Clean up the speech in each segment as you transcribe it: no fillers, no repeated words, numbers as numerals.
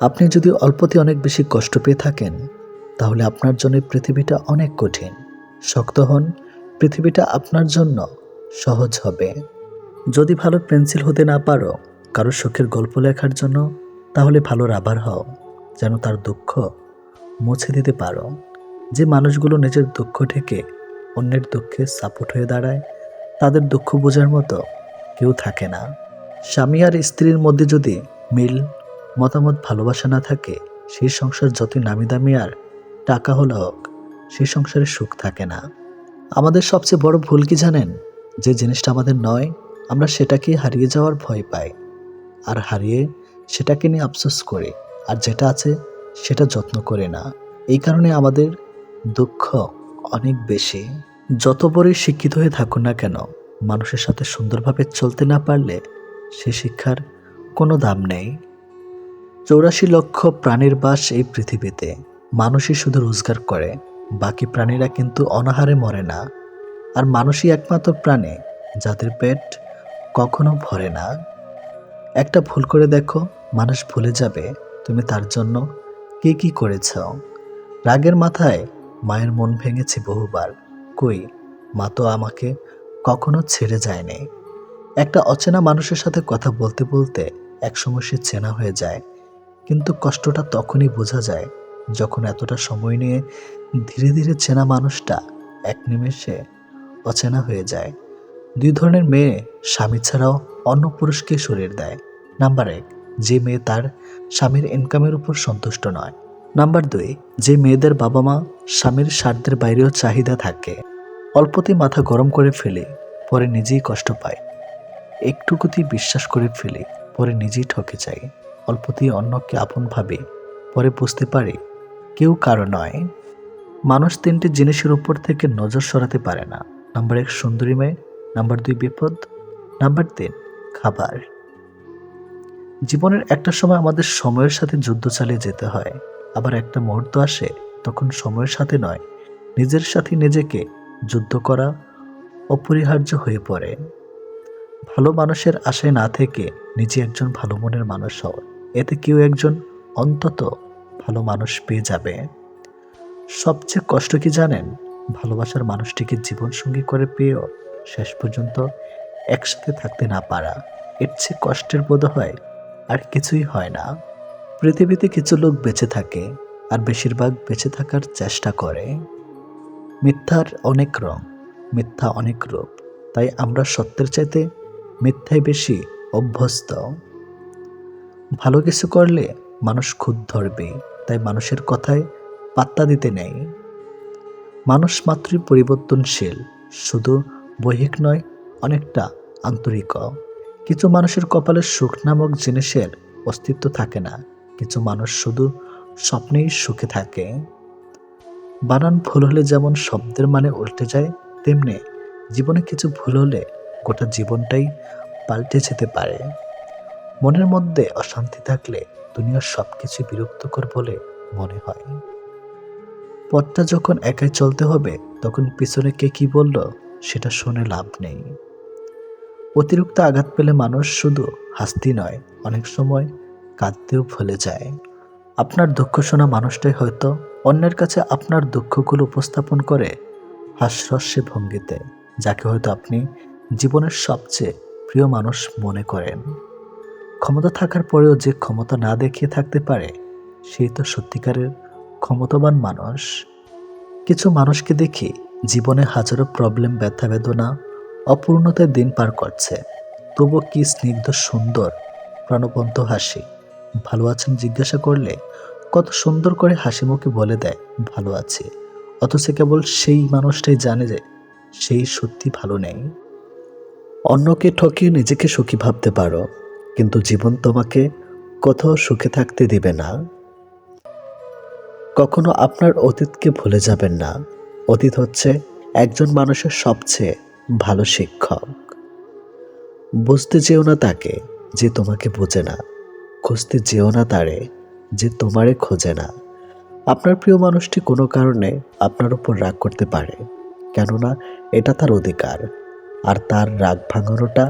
আপনি যদি অল্পতে অনেক বেশি কষ্ট পেয়ে থাকেন, তাহলে আপনার জন্য পৃথিবীটা অনেক কঠিন। শক্ত হন, পৃথিবীটা আপনার জন্য সহজ হবে। যদি ভালো পেন্সিল হতে না পারো কারো সুখের গল্প লেখার জন্য, তাহলে ভালো রাবার হও, যেন তার দুঃখ মুছে দিতে পারো। যে মানুষগুলো নিজের দুঃখ ঢেকে অন্যের দুঃখে সাপোর্ট হয়ে দাঁড়ায়, তাদের দুঃখ বোঝার মতো কেউ থাকে না। স্বামী আর স্ত্রীর মধ্যে যদি মিল, মতামত, ভালোবাসা না থাকে, সেই সংসার যতই নামি দামি আর টাকা হলে হোক, সেই সংসারে সুখ থাকে না। আমাদের সবচেয়ে বড় ভুল কি জানেন? যে জিনিসটা আমাদের নয়, আমরা সেটাকেই হারিয়ে যাওয়ার ভয় পাই, আর হারিয়ে সেটাকে নিয়ে আফসোস করি, আর যেটা আছে সেটা যত্ন করে না। এই কারণে আমাদের দুঃখ অনেক বেশি। যত বড়ই শিক্ষিত হয়ে থাকুন না কেন, মানুষের সাথে সুন্দরভাবে চলতে না পারলে সে শিক্ষার কোনো দাম নেই। 84 লক্ষ প্রাণীর বাস এই পৃথিবীতে। মানুষই শুধু রোজগার করে, বাকি প্রাণীরা কিন্তু অনাহারে মরে না। আর মানুষই একমাত্র প্রাণী যাদের পেট কখনো ভরে না। একটা ভুল করে দেখো, মানুষ ভুলে যাবে তুমি তার জন্য কে কি করেছ। রাগের মাথায় মায়ের মন ভেঙেছে বহুবার, কই মা তো আমাকে কখনো ছেড়ে যায়নি। একটা অচেনা মানুষের সাথে কথা বলতে বলতে একসময় সে চেনা হয়ে যায়, কিন্তু কষ্টটা তখনই বোঝা যায় যখন এতটা সময় নিয়ে ধীরে ধীরে চেনা মানুষটা এক নিমেষে অচেনা হয়ে যায়। 2 ধরনের মেয়ে স্বামী ছাড়াও অন্য পুরুষকে শরীর দেয়। নাম্বার 1, যে মেয়ে তার স্বামীর ইনকামের উপর সন্তুষ্ট নয়। নাম্বার 2, যে মেয়েদের বাবা মা স্বামীর স্বার্থের বাইরেও চাহিদা থাকে। অল্পতেই মাথা গরম করে ফেলে, পরে নিজেই কষ্ট পায়। একটুকুতেই বিশ্বাস করে ফেলে, পরে নিজেই ঠকে যায়। অল্পতেই অন্যকে আপন ভাবে, পরে বুঝতে পারে কেউ কারো নয়। মানুষ 3টি জিনিসের উপর থেকে নজর সরাতে পারে না। নাম্বার 1, সুন্দরী মেয়ে। নাম্বার 2, বিপদ। নাম্বার 3, খাবার। জীবনের একটা সময় আমাদের সময়ের সাথে যুদ্ধ চালিয়ে যেতে হয়। আবার একটা মুহূর্ত আসে, তখন সময়ের সাথে নয়, নিজের সাথে নিজেকে যুদ্ধ করা অপরিহার্য হয়ে পড়ে। ভালো মানুষের আশায় না থেকে নিজে একজন ভালো মনের মানুষ হও, এতে কেউ একজন অন্তত ভালো মানুষ পেয়ে যাবে। সবচেয়ে কষ্ট কি জানেন? ভালোবাসার মানুষটিকে জীবনসঙ্গী করে পেয়েও শেষ পর্যন্ত একসাথে থাকতে না পারা। এর চেয়ে কষ্টের বোধ হয় আর কিছুই হয় না। পৃথিবীতে কিছু লোক বেঁচে থাকে, আর বেশিরভাগ বেঁচে থাকার চেষ্টা করে। মিথ্যার অনেক রং, মিথ্যা অনেক রূপ, তাই আমরা সত্যের চাইতে মিথ্যায় বেশি অভ্যস্ত। ভালো কিছু করলে মানুষ খুদ ধরবে, তাই মানুষের কথায় পাত্তা দিতে নেই। মানুষ মাত্রই পরিবর্তনশীল, শুধু বৈহিক নয়, অনেকটা আন্তরিক। কিছু মানুষের কপালে সুখ নামক জিনিসের অস্তিত্ব থাকে না, কিছু মানুষ শুধু স্বপ্নেই সুখে থাকে। বানান ভুল হলে যেমন শব্দের মানে উল্টে যায়, তেমনি জীবনে কিছু ভুল হলে গোটা জীবনটাই পাল্টে যেতে পারে। মনের মধ্যে অশান্তি থাকলে দুনিয়ার সবকিছু বিরক্তকর বলে মনে হয়। পথটা যখন একাই চলতে হবে, তখন পিছনে কে কি বলল সেটা শুনে লাভ নেই। অতিরিক্ত আঘাত পেলে মানুষ শুধু হাসতে নয়, অনেক সময় কাঁদতেও ভুলে যায়। আপনার দুঃখ শোনা মানুষটাই হয়তো অন্যের কাছে আপনার দুঃখগুলো উপস্থাপন করে হাস্যরস্যে ভঙ্গিতে, যাকে হয়তো আপনি জীবনের সবচেয়ে প্রিয় মানুষ মনে করেন। ক্ষমতা থাকার পরেও যে ক্ষমতা না দেখিয়ে থাকতে পারে, সেই তো সত্যিকারের ক্ষমতাবান মানুষ। কিছু মানুষকে দেখি জীবনে হাজারো প্রবলেম, ব্যথা বেদনা, অপূর্ণতায় দিন পার করছে, তবু কি স্নিগ্ধ সুন্দর প্রাণবন্ত হাসি। ভালো আছেন জিজ্ঞাসা করলে কত সুন্দর করে হাসি মুখে বলে দেয় ভালো আছি, অথচ কেবল সেই মানুষটাই জানে যে সেই সত্যি ভালো নেই। অন্যকে ঠকিয়ে নিজেকে সুখী ভাবতে পারো, কিন্তু জীবন তোমাকে কোথাও সুখে থাকতে দিবে না। কখনো আপনার অতীতকে ভুলে যাবেন না। অতীত হচ্ছে একজন মানুষের সবচেয়ে ভালো শিক্ষক। বুঝতে যেও না তাকে যে তোমাকে বোঝে না, খুঁজতে যেও না তারে যে তোমারে খোঁজে না। আপনার প্রিয় মানুষটি কোনো কারণে আপনার উপর রাগ করতে পারে, কেননা এটা তার অধিকার, আর তার রাগ ভাঙানোটা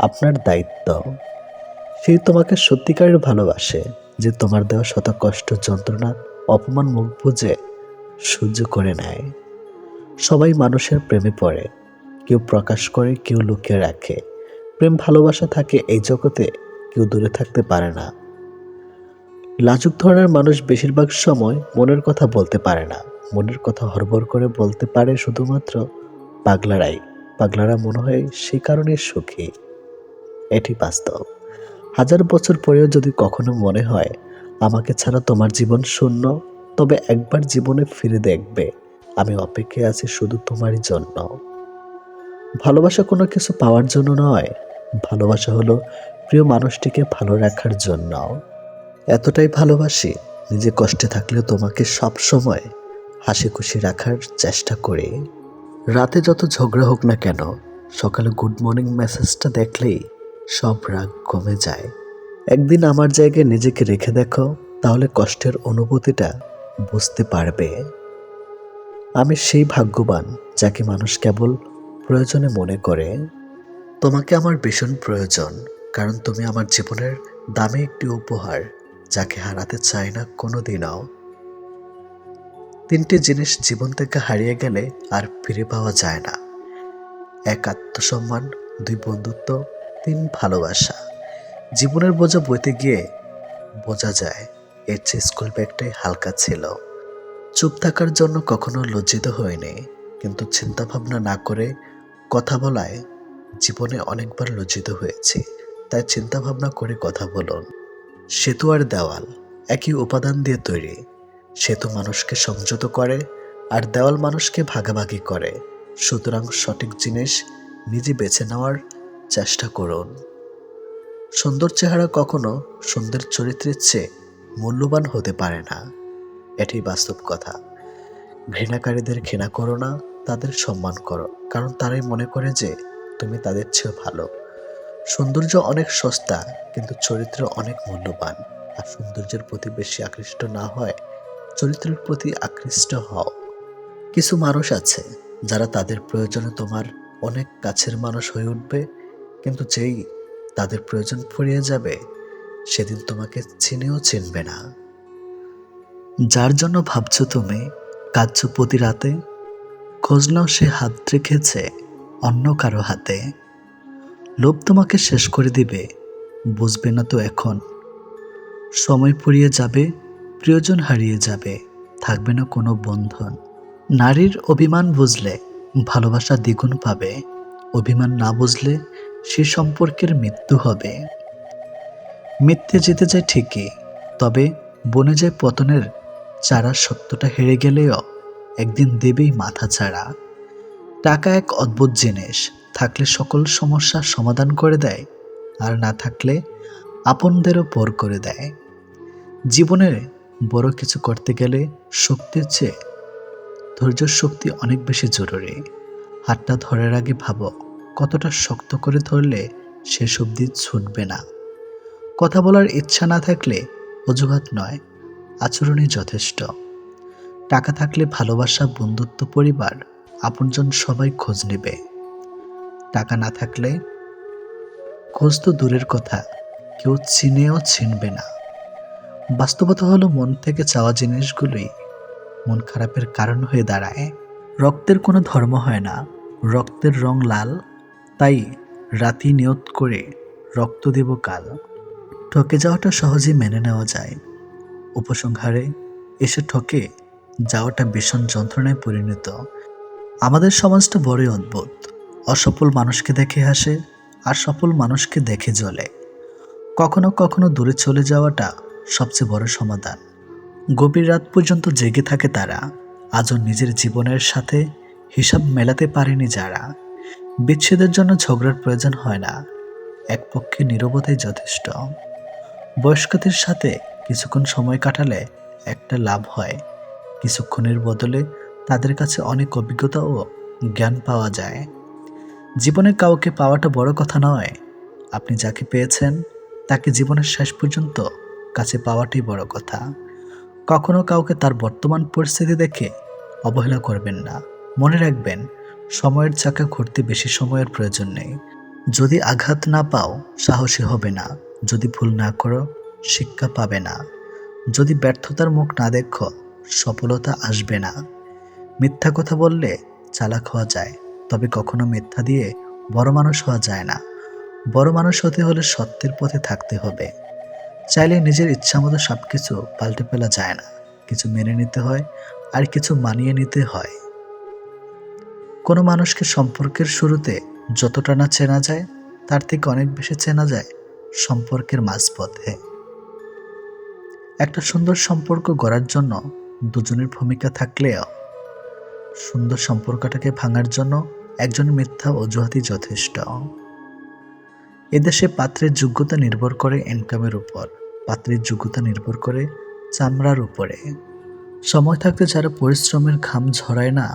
আপনার দায়িত্ব। সে তোমাকে সত্যিকারের ভালোবাসে, যে তোমার দেওয়া শত কষ্ট, যন্ত্রণা, অপমান মুখ বুজে সহ্য করে নেয়। সবাই মানুষের প্রেমে পড়ে, কেউ প্রকাশ করে, কেউ লুকিয়ে রাখে। প্রেম ভালোবাসা থাকে এই জগতে, কেউ দূরে থাকতে পারে না। লাজুক ধরনের মানুষ বেশিরভাগ সময় মনের কথা বলতে পারে না। মনের কথা হড়বড় করে বলতে পারে শুধুমাত্র পাগলারাই। পাগলারা মনে হয় সে কারণে সুখী। এটি বাস্তব। হাজার বছর পরেও যদি কখনো মনে হয় আমাকে ছাড়া তোমার জীবন শূন্য, তবে একবার জীবনে ফিরে দেখবে আমি অপেক্ষায় আছি শুধু তোমারই জন্য। ভালোবাসা কোনো কিছু পাওয়ার জন্য নয়, ভালোবাসা হলো প্রিয় মানুষটিকে ভালো রাখার জন্য। এতটাই ভালোবাসি, নিজে কষ্টে থাকলেও তোমাকে সব সময় হাসি খুশি রাখার চেষ্টা করি। রাতে যত ঝগড়া হোক না কেন, সকালে গুড মর্নিং মেসেজটা দেখলেই সব রাগ কমে যায়। একদিন আমার জায়গায় নিজেকে রেখে দেখো, তাহলে কষ্টের অনুভূতিটা বুঝতে পারবে। আমি সেই ভাগ্যবান যাকে মানুষ কেবল প্রয়োজনে মনে করে। তোমাকে আমার ভীষণ প্রয়োজন, কারণ তুমি আমার জীবনের দামি একটি উপহার, যাকে হারাতে চাই না কোনোদিনও। তিনটি জিনিস জীবন থেকে হারিয়ে গেলে আর ফিরে পাওয়া যায় না: এক আত্মসম্মান, দুই বন্ধুত্ব, তিন ভালোবাসা। জীবনের বোঝা বইতে গিয়ে বোঝা যায় এর চেয়ে স্কুল ব্যাগটাই হালকা ছিল। চুপ থাকার জন্য কখনো লজ্জিত হয়নি, কিন্তু চিন্তা ভাবনা না করে কথা বলায় জীবনে অনেকবার লজ্জিত হয়েছি। তাই চিন্তা ভাবনা করে কথা বলুন। সেতু আর দেওয়াল একই উপাদান দিয়ে তৈরি। সেতু মানুষকে সংযত করে, আর দেওয়াল মানুষকে ভাগাভাগি করে। সুতরাং সঠিক জিনিস নিজে বেছে নেওয়ার চেষ্টা করুন। সুন্দর চেহারা কখনো সুন্দর চরিত্রের চেয়ে মূল্যবান হতে পারে না, এটি বাস্তব কথা। ঘৃণাকারীদের ঘৃণা করো না, তাদের সম্মান করো, কারণ তারাই মনে করে যে তুমি তাদের চেয়ে ভালো। সৌন্দর্য অনেক সস্তা, কিন্তু চরিত্র অনেক মূল্যবান। আর সৌন্দর্যের প্রতি বেশি আকৃষ্ট না হয়, চরিত্রের প্রতি আকৃষ্ট হও। কিছু মানুষ আছে যারা তাদের প্রয়োজনে তোমার অনেক কাছের মানুষ হয়ে উঠবে, কিন্তু যেই তাদের প্রয়োজন ফুরিয়ে যাবে, সেদিন তোমাকে চিনেও চিনবে না। যার জন্য ভাবছো তুমি, কাঁদছো প্রতি রাতে, খোঁজ নাও সে হাত রেখেছে অন্য কারো হাতে। লোভ তোমাকে শেষ করে দিবে, বুঝবে না তো এখন। সময় ফুরিয়ে যাবে, প্রিয়জন হারিয়ে যাবে, থাকবে না কোনো বন্ধন। নারীর অভিমান বুঝলে ভালোবাসা দ্বিগুণ পাবে, অভিমান না বুঝলে সে সম্পর্কের মৃত্যু হবে। মিথ্যে জিতে যায় ঠিকই, তবে বনে যায় পতনের চারা। সত্যটা হেরে গেলেও একদিন দেবেই মাথা ছাড়া। টাকা এক অদ্ভুত জিনিস, থাকলে সকল সমস্যার সমাধান করে দেয়, আর না থাকলে আপনদেরও পর করে দেয়। জীবনে বড় কিছু করতে গেলে শক্তির চেয়ে ধৈর্য শক্তি অনেক বেশি জরুরি। হাতটা ধরার আগে ভাবো কতটা শক্ত করে ধরলে শেষ অবধি ছুটবে না। কথা বলার ইচ্ছা না থাকলে অজুহাত নয়, আচরণই যথেষ্ট। টাকা থাকলে ভালোবাসা, বন্ধুত্ব, পরিবার, আপনজন সবাই খোঁজ নেবে। টাকা না থাকলে খোঁজ তো দূরের কথা, কেউ চিনেও চিনবে না। বাস্তবতা হলো মন থেকে চাওয়া জিনিসগুলোই মন খারাপের কারণ হয়ে দাঁড়ায়। রক্তের কোনো ধর্ম হয় না, রক্তের রং লাল, তাই রাতি নিয়ত করে রক্ত দেব কাল। ঠকে যাওয়াটা সহজেই মেনে নেওয়া যায়, উপসংহারে এসে ঠকে যাওয়াটা ভীষণ যন্ত্রণায় পরিণত। আমাদের সমাজটা বড়ই অদ্ভুত। অসফল মানুষকে দেখে হাসে, আর সফল মানুষকে দেখে জ্বলে। কখনো কখনো দূরে চলে যাওয়াটা সবচেয়ে বড় সমাধান। গভীর রাত পর্যন্ত জেগে থাকে তারা, আজও নিজের জীবনের সাথে হিসাব মেলাতে পারেনি যারা। বিচ্ছেদের জন্য ঝগড়ার প্রয়োজন হয় না, এক পক্ষে নীরবতাই যথেষ্ট। বয়স্কদের সাথে কিছুক্ষণ সময় কাটালে একটা লাভ হয়, কিছুক্ষণের বদলে তাদের কাছে অনেক অভিজ্ঞতা ও জ্ঞান পাওয়া যায়। জীবনে কাউকে পাওয়াটা বড় কথা নয়, আপনি যাকে পেয়েছেন তাকে জীবনের শেষ পর্যন্ত কাছে পাওয়াটাই বড় কথা। কখনো কাউকে তার বর্তমান পরিস্থিতি দেখে অবহেলা করবেন না। মনে রাখবেন, সময়ের চাকা ঘুরতে বেশি সময়ের প্রয়োজন নেই। যদি আঘাত না পাও সাহসী হবে না, যদি ভুল না করো শিক্ষা পাবে না। যদি ব্যর্থতার মুখ না দেখো, সফলতা আসবে না। মিথ্যা কথা বললে চালাক হওয়া যায়, তবে কখনো মিথ্যা দিয়ে বড় মানুষ হওয়া যায় না। বড় মানুষ হতে হলে সত্যের পথে থাকতে হবে। চাইলে নিজের ইচ্ছামতো সবকিছু পাল্টে ফেলা যায় না। কিছু মেনে নিতে হয়, আর কিছু মানিয়ে নিতে হয়। কোনো মানুষকে সম্পর্কের শুরুতে যতটা না চেনা যায়, তার থেকে অনেক বেশি চেনা যায় সম্পর্কের মাঝপথে। একটা সুন্দর সম্পর্ক গড়ার জন্য দুজনের ভূমিকা থাকলেও সুন্দর সম্পর্কটাকে ভাঙার জন্য একজন মিথ্যা অজুহাতই যথেষ্ট। এদেশে পাত্রের যোগ্যতা নির্ভর করে ইনকামের উপর, পাত্রের যোগ্যতা নির্ভর করে চামড়ার উপরে। সময় থাকতে যারা পরিশ্রমের ঘাম ঝরায় না,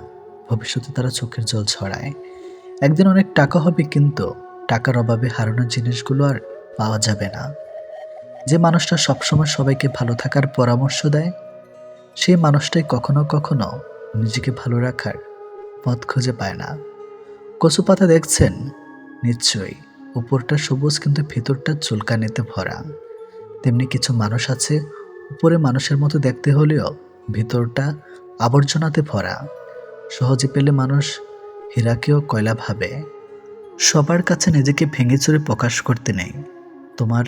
ভবিষ্যতে তারা চোখের জল ছড়ায়। একদিন অনেক টাকা হবে, কিন্তু টাকার অভাবে হারানো জিনিসগুলো আর পাওয়া যাবে না। যে মানুষটা সবসময় সবাইকে ভালো থাকার পরামর্শ দেয়, সেই মানুষটাই কখনো কখনো নিজেকে ভালো রাখার পথ খুঁজে পায় না। কচু পাতা দেখছেন নিশ্চয়ই, উপরটা সবুজ কিন্তু ভেতরটা চুলকানিতে ভরা। তেমনি কিছু মানুষ আছে, উপরে মানুষের মতো দেখতে হলেও ভেতরটা আবর্জনাতে ভরা। সহজে পেলে মানুষ হীরাকেও কয়লা ভাবে। সবার কাছে নিজেকে ভেঙে চুরে প্রকাশ করতে নেই। তোমার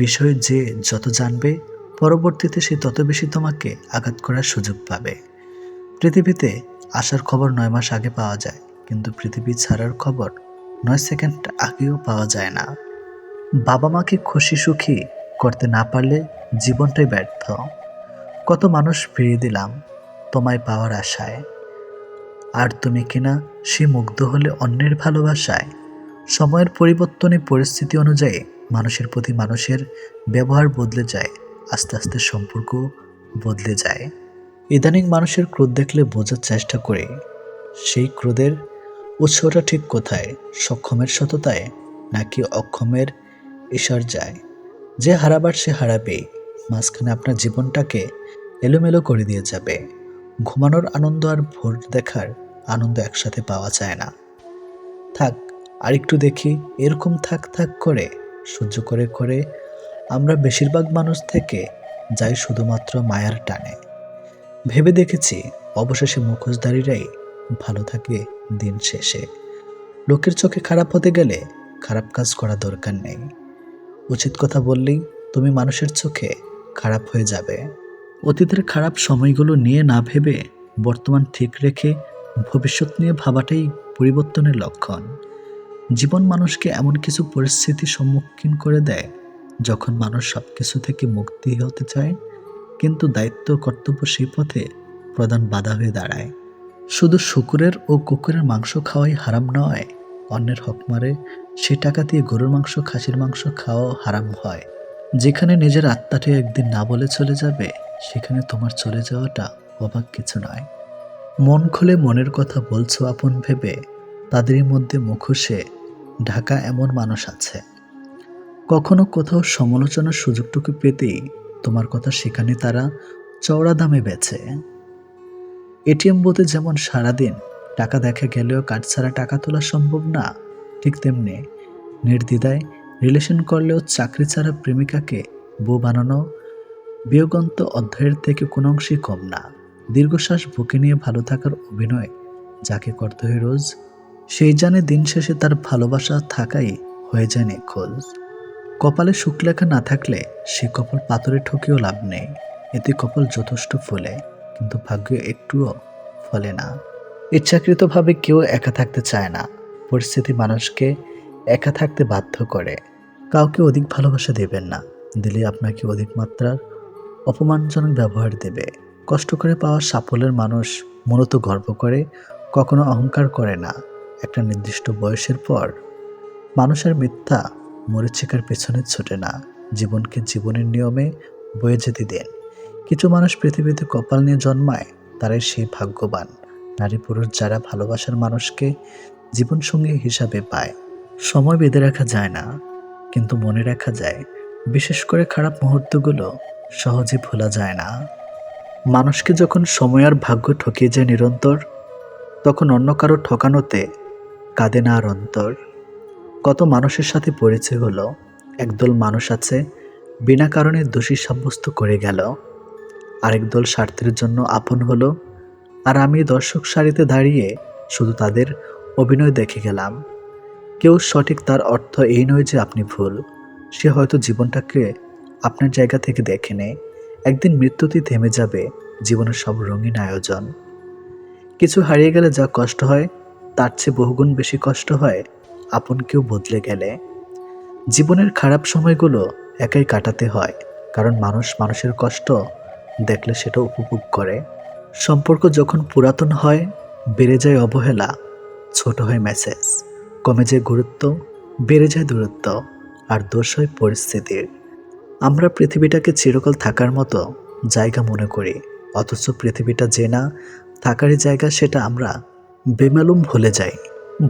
বিষয়ে যে যত জানবে, পরবর্তীতে সে তত বেশি তোমাকে আঘাত করার সুযোগ পাবে। পৃথিবীতে আসার খবর 9 মাস আগে পাওয়া যায়, কিন্তু পৃথিবী ছাড়ার খবর 9 সেকেন্ড আগেও পাওয়া যায় না। বাবা মাকে খুশি সুখী করতে না পারলে জীবনটাই ব্যর্থ। কত মানুষ ফিরিয়ে দিলাম তোমায় পাওয়ার আশায়, আর তুমি কিনা সে মুগ্ধ হলে অন্যের ভালোবাসায়। সময়ের পরিবর্তনে পরিস্থিতি অনুযায়ী মানুষের প্রতি মানুষের ব্যবহার বদলে যায়, আস্তে আস্তে সম্পর্ক বদলে যায়। ইদানিং মানুষের ক্রোধ দেখলে বোঝার চেষ্টা করি সেই ক্রোধের উৎসটা ঠিক কোথায়, সক্ষমের সততায় নাকি অক্ষমের যায়। যে হারাবার সে হারাবেই, মাঝখানে আপনার জীবনটাকে এলোমেলো করে দিয়ে যাবে। ঘুমানোর আনন্দ আর ভোর দেখার আনন্দ একসাথে পাওয়া যায় না। থাক আর একটু দেখি, এরকম থাক থাক করে সহ্য করে করে আমরা বেশিরভাগ মানুষ থেকে যাই শুধুমাত্র মায়ার টানে। ভেবে দেখেছি, অবশেষে মুখোশধারীরাই ভালো থাকে দিন শেষে। লোকের চোখে খারাপ হতে গেলে খারাপ কাজ করা দরকার নেই। উচিত কথা বললেই তুমি মানুষের চোখে খারাপ হয়ে যাবে। অতীতের খারাপ সময়গুলো নিয়ে না ভেবে বর্তমান ঠিক রেখে ভবিষ্যৎ নিয়ে ভাবাটাই পরিবর্তনের লক্ষণ। জীবন মানুষকে এমন কিছু পরিস্থিতির সম্মুখীন করে দেয়, যখন মানুষ সব কিছু থেকে মুক্তি হতে চায়, কিন্তু দায়িত্ব কর্তব্য সেই পথে প্রধান বাধা হয়ে দাঁড়ায়। শুধু শুকুরের ও কুকুরের মাংস খাওয়াই হারাম নয়, অন্যের হক মারে সে টাকা দিয়ে গরুর মাংস খাসির মাংস খাওয়াও হারাম হয়। যেখানে নিজের আত্মাটি একদিন না বলে চলে যাবে, সেখানে তোমার চলে যাওয়াটা অবাক কিছু নয়। মন খুলে মনের কথা বলছো আপন ভেবে, তাদেরই মধ্যে মুখোশে ঢাকা এমন মানুষ আছে। কখনো কোথাও সমালোচনার সুযোগটুকু পেতেই তোমার কথা সেখানে তারা চওড়া দামে বেচে। এটিএম বুথে যেমন সারাদিন টাকা দেখা গেলেও কার্ড ছাড়া টাকা তোলা সম্ভব না, ঠিক তেমনি নির্দ্বিধায় রিলেশন করলেও চাকরি ছাড়া প্রেমিকাকে বউ বানানো বিয়োগন্ত অধ্যায়ের থেকে কোনো অংশই কম না। দীর্ঘশ্বাস বুকে নিয়ে ভালো থাকার অভিনয় যাকে করতে হয় রোজ, সেই জানে দিন শেষে তার ভালোবাসা থাকাই হয়ে যায় নিখোঁজ। কপালে সুখ লেখা না থাকলে সে কপাল পাথরে ঠকেও লাভ নেই। এতে কপাল যথেষ্ট ফলে, কিন্তু ভাগ্য একটুও ফলে না। ইচ্ছাকৃতভাবে কেউ একা থাকতে চায় না। পরিস্থিতি মানুষকে একা থাকতে বাধ্য করে। কাউকে অধিক ভালোবাসা দেবেন না, দিলে আপনাকে অধিক মাত্রার অপমানজনক ব্যবহার দেবে। কষ্ট করে পাওয়া সাফল্যের মানুষ মূলত গর্ব করে, কখনো অহংকার করে না। একটা নির্দিষ্ট বয়সের পর মানুষের মিথ্যা মরীচিকার পেছনে ছোটে না। জীবনকে জীবনের নিয়মে বয়ে যেতে দেন। কিছু মানুষ পৃথিবীতে কপাল নিয়ে জন্মায়, তারাই সেই ভাগ্যবান নারী পুরুষ যারা ভালোবাসার মানুষকে জীবনসঙ্গী হিসাবে পায়। সময় বেঁধে রাখা যায় না, কিন্তু মনে রাখা যায়। বিশেষ করে খারাপ মুহূর্তগুলো সহজে ভোলা যায় না। মানুষকে যখন সময় আর ভাগ্য ঠকিয়ে যায় নিরন্তর, তখন অন্য কারো ঠকানোতে কাঁদে না আর অন্তর। কত মানুষের সাথে পরিচয় হলো, একদল মানুষ আছে বিনা কারণে দোষী সাব্যস্ত করে গেল। আরেক দল স্বার্থের জন্য আপন হলো, আর আমি দর্শক সারিতে দাঁড়িয়ে শুধু তাদের অভিনয় দেখে গেলাম। কেউ সঠিক, তার অর্থ এই নয় যে আপনি ভুল। সে হয়তো জীবনটাকে আপনার জায়গা থেকে দেখে নেয়। একদিন মৃত্যুতেই থেমে যাবে জীবনের সব রঙিন আয়োজন। কিছু হারিয়ে গেলে যা কষ্ট হয়, তার চেয়ে বহুগুণ বেশি কষ্ট হয় আপন কেউ বদলে গেলে। জীবনের খারাপ সময়গুলো একাই কাটাতে হয়, কারণ মানুষ মানুষের কষ্ট দেখলে সেটা উপভোগ করে। সম্পর্ক যখন পুরাতন হয়, বেড়ে যায় অবহেলা, ছোট হয় মেসেজ, কমে যায় গুরুত্ব, বেড়ে যায় দূরত্ব, আর দোষ হয় পরিস্থিতির। আমরা পৃথিবীটাকে চিরকাল থাকার মতো জায়গা মনে করি, অথচ পৃথিবীটা যে না থাকারই জায়গা সেটা আমরা বেমালুম ভুলে যাই।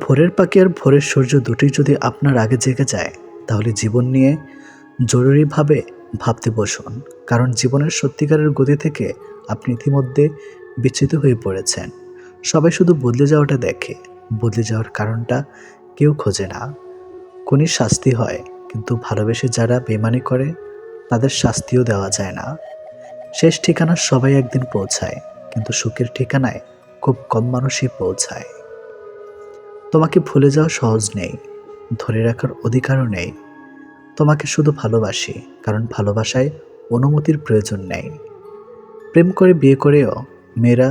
ভোরের পাখি আর ভোরের সূর্য দুটোই যদি আপনার আগে জেগে যায়, তাহলে জীবন নিয়ে জরুরিভাবে ভাবতে বসুন, কারণ জীবনের সত্যিকারের গতি থেকে আপনি ইতিমধ্যে বিচ্যুত হয়ে পড়েছেন। সবাই শুধু বদলে যাওয়াটা দেখে, বদলে যাওয়ার কারণটা কেউ খোঁজে না। খুনির শাস্তি হয়, কিন্তু ভালোবেসে যারা বেইমানি করে তাদের শাস্তিও দেওয়া যায় না। শেষ ঠিকানা সবাই একদিন পৌঁছায়, কিন্তু সুখের ঠিকানায় খুব কম মানুষই পৌঁছায়। তোমাকে ভুলে যাওয়া সহজ নেই, ধরে রাখার অধিকারও নেই। তোমাকে শুধু ভালোবাসি, কারণ ভালোবাসায় অনুমতির প্রয়োজন নেই। প্রেম করে বিয়ে করেও মেয়েরা